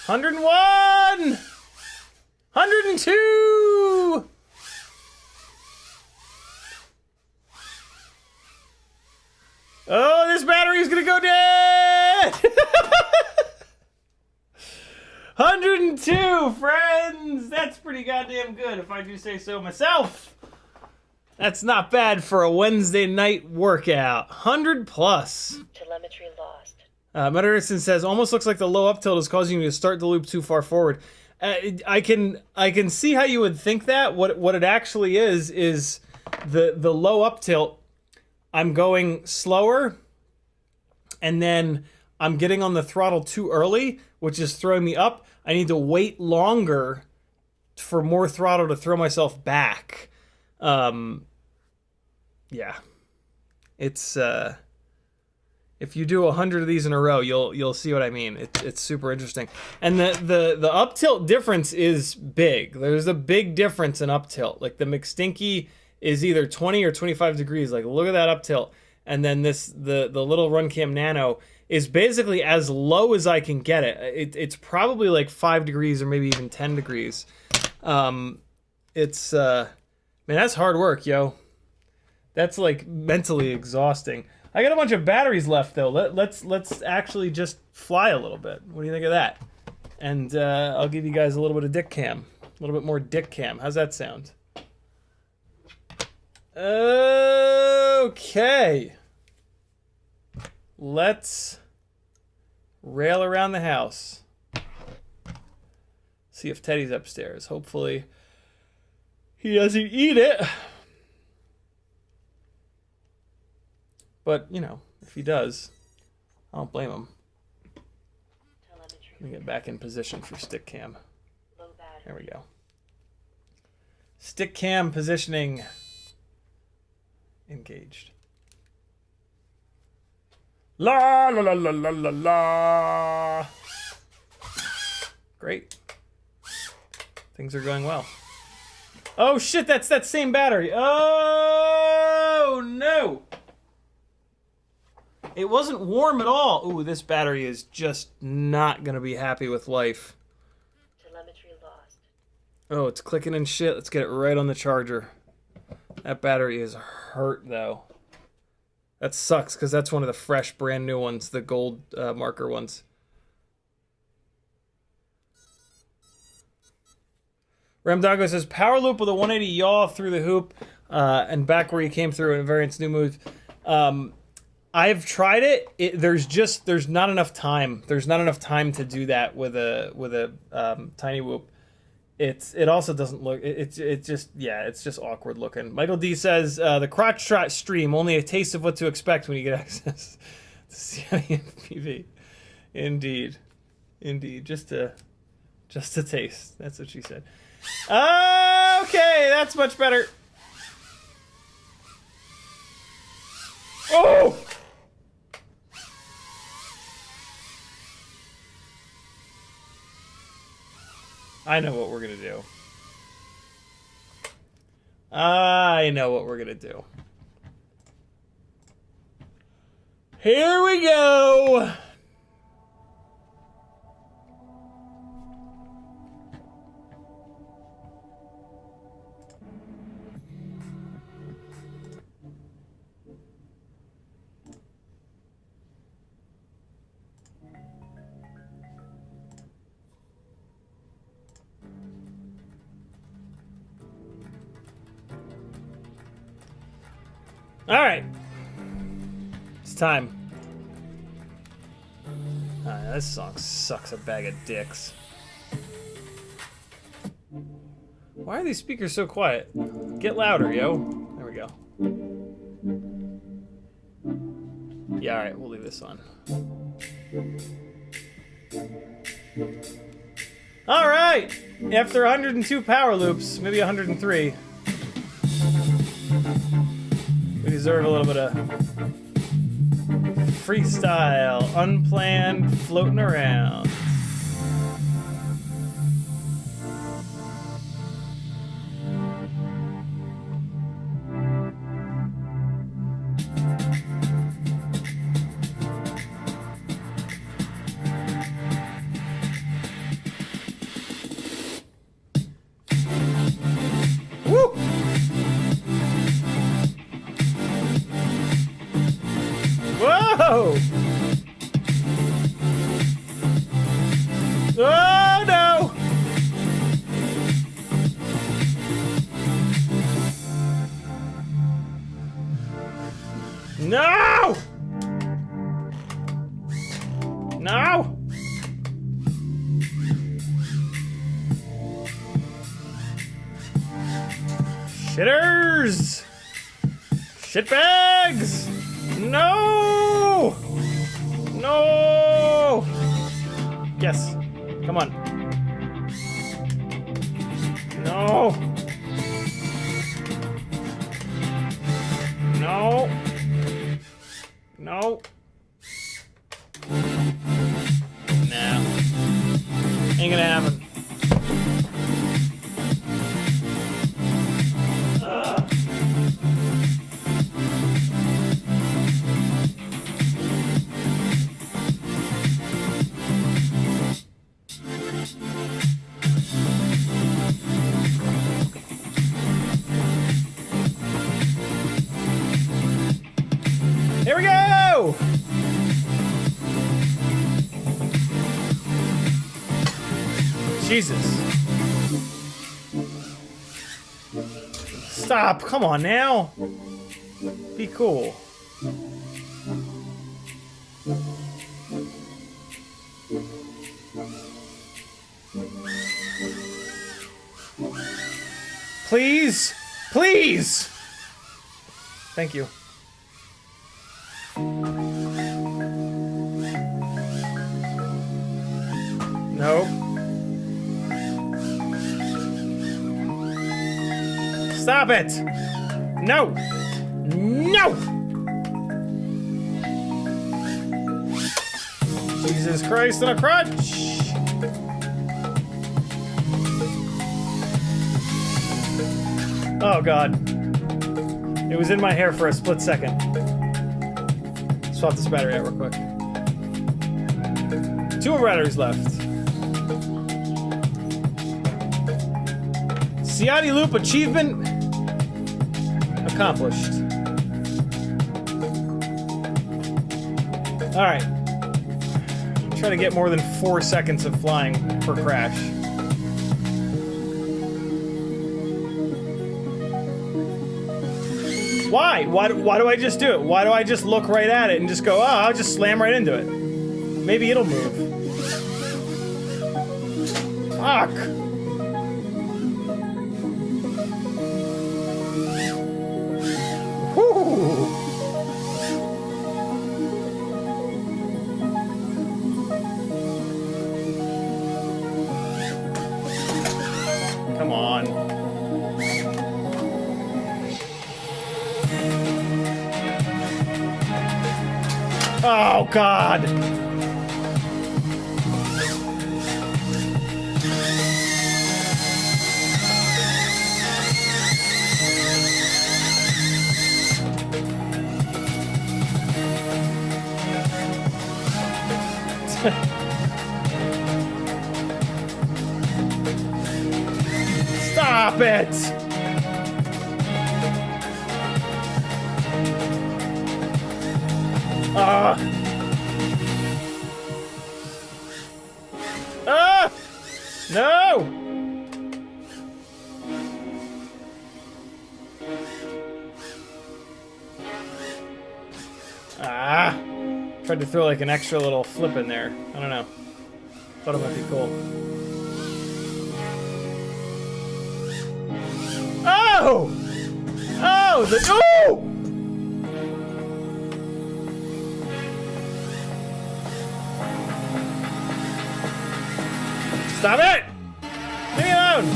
101! 102! Oh, this battery is gonna go dead! 102, friends! That's pretty goddamn good, if I do say so myself. That's not bad for a Wednesday night workout. 100 plus. Telemetry lost. Medicine says, almost looks like the low up tilt is causing you to start the loop too far forward. I can see how you would think that. What it actually is the low up tilt. I'm going slower, and then I'm getting on the throttle too early, which is throwing me up. I need to wait longer for more throttle to throw myself back. Yeah, it's if you do 100 of these in a row, you'll see what I mean. It's super interesting, and the up tilt difference is big. There's a big difference in up tilt. Like the McStinky is either 20 or 25 degrees. Like, look at that up tilt. And then the little Runcam Nano is basically as low as I can get it. It's probably like 5 degrees or maybe even 10 degrees. Man, that's hard work, yo. That's like mentally exhausting. I got a bunch of batteries left though. Let's actually just fly a little bit. What do you think of that? And I'll give you guys a little bit of dick cam. A little bit more dick cam. How's that sound? Okay. Let's rail around the house. See if Teddy's upstairs. Hopefully he doesn't eat it. But, you know, if he does, I don't blame him. Let me get back in position for stick cam. There we go. Stick cam positioning engaged. La la la la la la la. Great. Things are going well. Oh shit, that's that same battery. Oh no. It wasn't warm at all. Ooh, this battery is just not gonna be happy with life. Telemetry lost. Oh, it's clicking and shit. Let's get it right on the charger. That battery is hurt though. That sucks because that's one of the fresh, brand new ones, the gold marker ones. Ramdago says, power loop with a 180 yaw through the hoop and back where you came through in a variance new move. I've tried it. There's not enough time. There's not enough time to do that with a tiny whoop. It also doesn't look. It's just awkward looking. Michael D says the crotch shot stream, only a taste of what to expect when you get access to CiottiFPV. Indeed, just a taste. That's what she said. Okay, that's much better. Oh. I know what we're gonna do. I know what we're gonna do. Here we go! All right, it's time. This song sucks a bag of dicks. Why are these speakers so quiet? Get louder, yo. There we go. Yeah, all right, we'll leave this on. All right, after 102 power loops, maybe 103. We deserve a little bit of freestyle, unplanned, floating around. Woo! Whoa! Oh no! No! No! Shitters! Shitbags! No! No! Yes. Come on. No! No! No! No. Ain't gonna happen. No! Jesus. Stop, come on now. Be cool. Please, please. Thank you. Nope. Stop it! No! No! Jesus Christ on a crutch! Oh God. It was in my hair for a split second. Swap this battery out real quick. 2 more batteries left. Ciotti loop achievement accomplished. Alright. Try to get more than 4 seconds of flying per crash. Why? Why do I just do it? Why do I just look right at it and just go, oh, I'll just slam right into it? Maybe it'll move. Fuck! Whew! Come on. Oh, God! Stop it! No! Tried to throw like an extra little flip in there. I don't know. Thought it might be cool. Oh! Oh! The oh! Stop it! Leave me alone!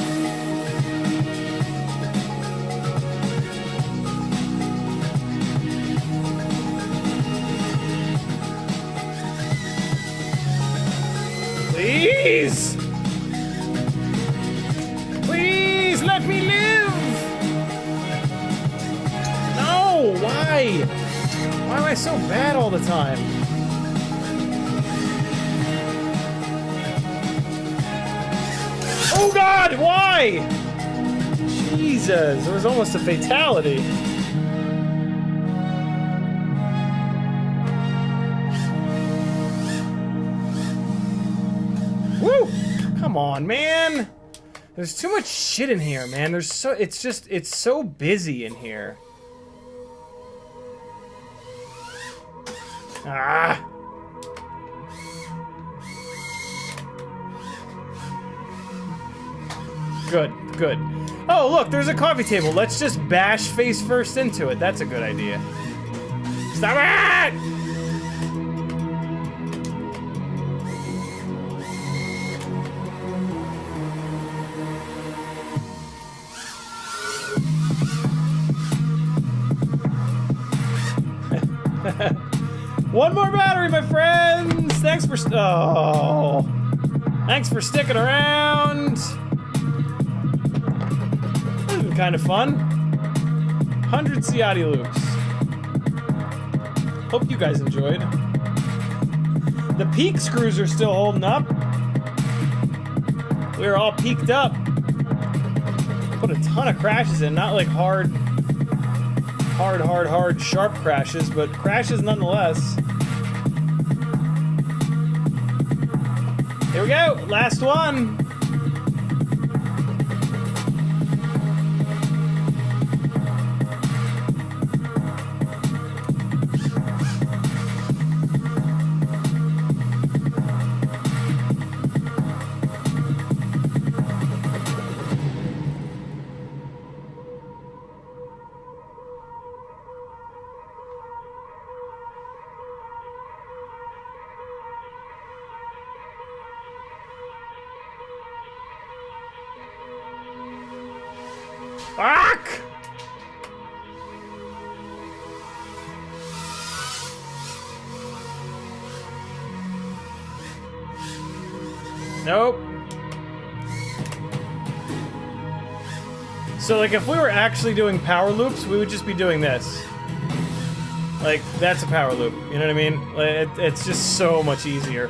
Please! Please let me live! No! Why? Why am I so bad all the time? Oh God, why? Jesus, there was almost a fatality. Woo! Come on, man. There's too much shit in here, man. There's so, it's so busy in here. Ah. Good, good. Oh, look, there's a coffee table. Let's just bash face first into it. That's a good idea. Stop it! One more battery, my friends! Thanks for thanks for sticking around. Kind of fun. 100 Ciotti loops. Hope you guys enjoyed. The peak screws are still holding up. We were all peaked up. Put a ton of crashes in, not like hard hard, sharp crashes, but crashes nonetheless. Here we go, last one. Fuck! Nope. So, like, if we were actually doing power loops, we would just be doing this. Like, that's a power loop, you know what I mean? Like, it's just so much easier.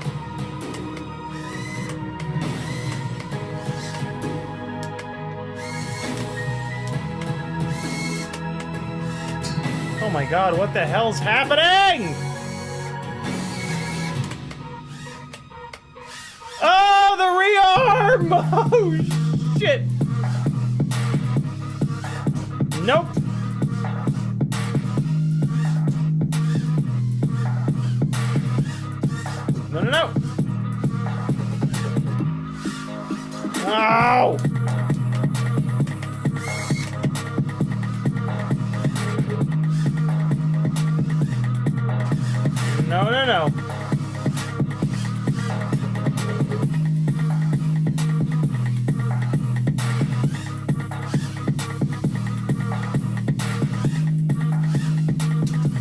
Oh my god, what the hell's happening? Oh, the rearm! Oh, shit. Nope. No. Ow! No.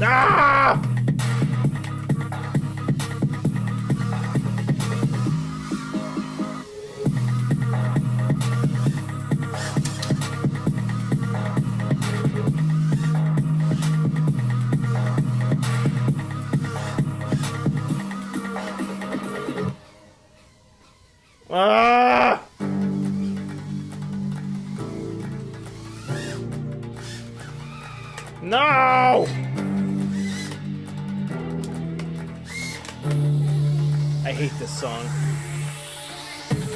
Ah! Ah! No! I hate this song.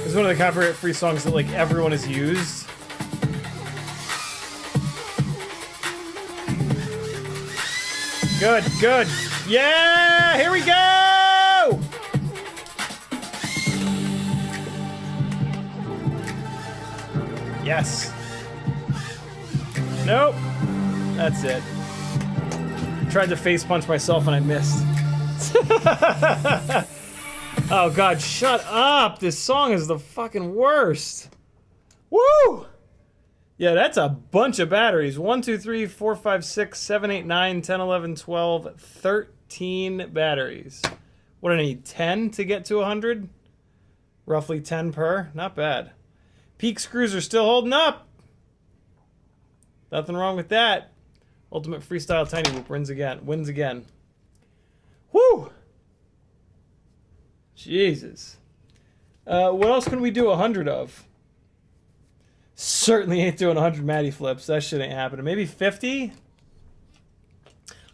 It's one of the copyright-free songs that, like, everyone has used. Good. Yeah! Here we go! Yes. Nope. That's it. Tried to face punch myself and I missed. Oh god, shut up! This song is the fucking worst. Woo! Yeah, that's a bunch of batteries. 1, 2, 3, 4, 5, 6, 7, 8, 9, 10, 11, 12, 13 batteries. What do I need? 10 to get to 100? Roughly 10 per? Not bad. Peak screws are still holding up. Nothing wrong with that. Ultimate Freestyle Tiny Whoop wins again. Woo! Jesus. What else can we do 100 of? Certainly ain't doing 100 Matty flips. That shit ain't happening. Maybe 50?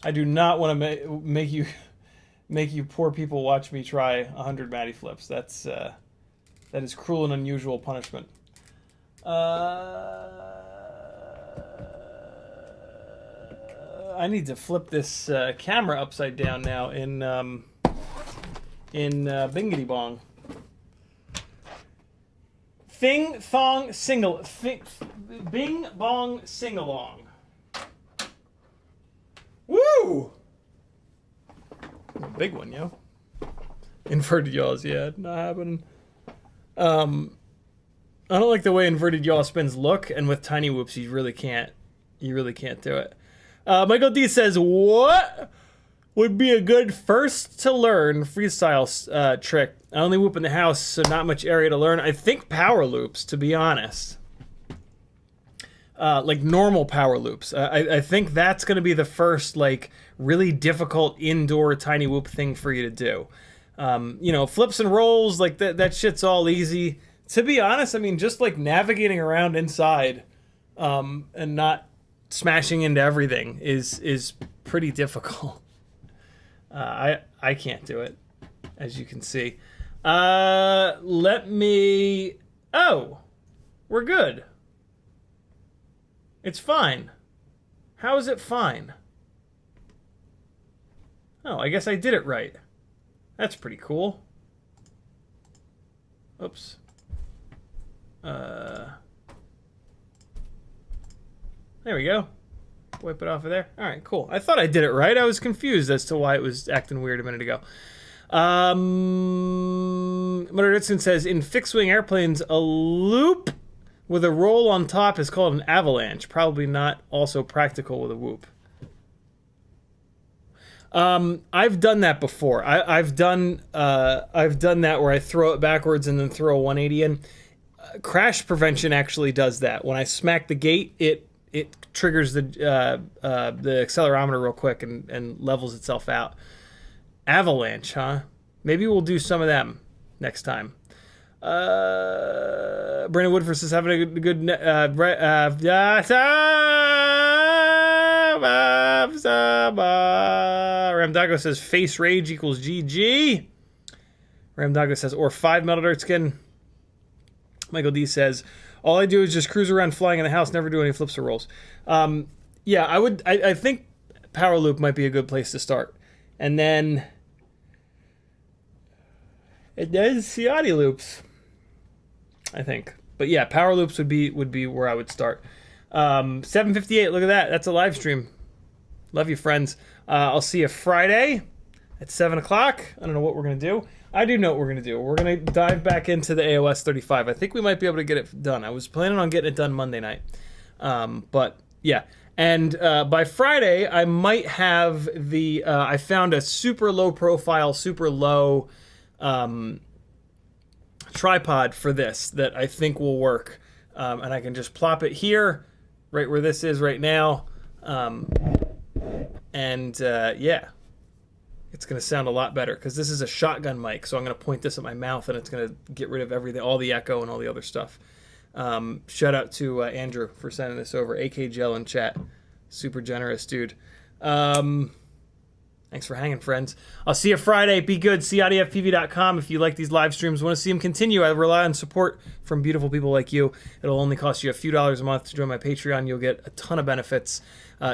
I do not want to make you poor people watch me try 100 Matty flips. That is cruel and unusual punishment. I need to flip this camera upside down now in Bingity Bong. Bing Bong Sing-Along. Woo! A big one, yo. Inverted yaws, yeah, not happening. I don't like the way inverted yaw spins look, and with tiny whoops, you really can't do it. Michael D says, what would be a good first to learn freestyle trick? I only whoop in the house, so not much area to learn. I think power loops, to be honest. Like normal power loops. I think that's going to be the first, like, really difficult indoor tiny whoop thing for you to do. You know, flips and rolls, like that shit's all easy. To be honest, I mean, just like navigating around inside, and not smashing into everything is pretty difficult. I can't do it, as you can see. Let me... Oh, we're good. It's fine. How is it fine? Oh, I guess I did it right. That's pretty cool. Oops. There we go. Wipe it off of there. All right, cool. I thought I did it right. I was confused as to why it was acting weird a minute ago. Motoritsun says, in fixed-wing airplanes, a loop with a roll on top is called an avalanche. Probably not also practical with a whoop. I've done that before. I've done that where I throw it backwards and then throw a 180 in. Crash prevention actually does that. When I smack the gate, it triggers the accelerometer real quick and levels itself out. Avalanche, huh? Maybe we'll do some of them next time. Brandon Woodford says having a good Ramdago says face rage equals GG. Ramdago says or 5 metal dirt skin. Michael D says all I do is just cruise around flying in the house, never do any flips or rolls. Yeah, I think power loop might be a good place to start. And then it does Ciotti loops, I think. But yeah, power loops would be where I would start. 7:58. Look at that. That's a live stream. Love you, friends. I'll see you Friday at 7 o'clock. I don't know what we're gonna do. I do know what we're gonna do. We're gonna dive back into the AOS 35. I think we might be able to get it done. I was planning on getting it done Monday night, but yeah. And by Friday, I might have the. I found a super low profile, super low tripod for this that I think will work, and I can just plop it here, right where this is right now, and yeah, it's gonna sound a lot better because this is a shotgun mic. So I'm gonna point this at my mouth, and it's gonna get rid of everything, all the echo and all the other stuff. Shout out to Andrew for sending this over. AK Gel in chat, super generous dude. Thanks for hanging, friends. I'll see you Friday. Be good. CiottiFPV.com. If you like these live streams, want to see them continue, I rely on support from beautiful people like you. It'll only cost you a few dollars a month to join my Patreon. You'll get a ton of benefits.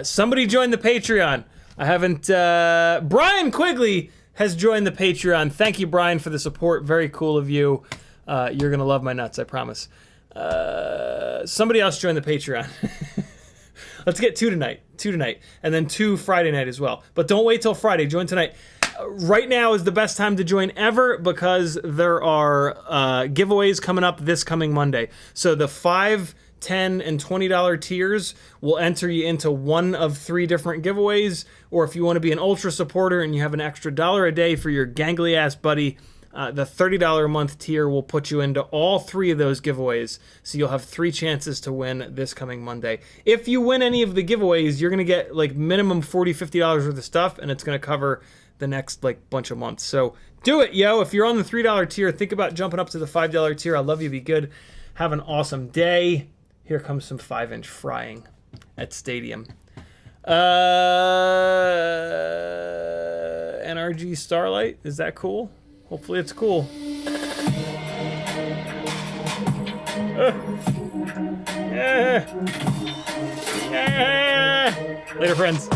Somebody joined the Patreon. I haven't... Brian Quigley has joined the Patreon. Thank you, Brian, for the support. Very cool of you. You're going to love my nuts, I promise. Somebody else joined the Patreon. Let's get 2 tonight, and then 2 Friday night as well. But don't wait till Friday. Join tonight. Right now is the best time to join ever because there are giveaways coming up this coming Monday. So the $5, $10, and $20 tiers will enter you into one of 3 different giveaways. Or if you want to be an ultra supporter and you have an extra $1 a day for your gangly ass buddy, the $30 a month tier will put you into all 3 of those giveaways, so you'll have 3 chances to win this coming Monday. If you win any of the giveaways, you're going to get like minimum $40, $50 worth of stuff, and it's going to cover the next like bunch of months. So do it, yo. If you're on the $3 tier, think about jumping up to the $5 tier. I love you. Be good. Have an awesome day. Here comes some 5-inch frying at Stadium. NRG Starlight, is that cool? Hopefully it's cool. Later, friends.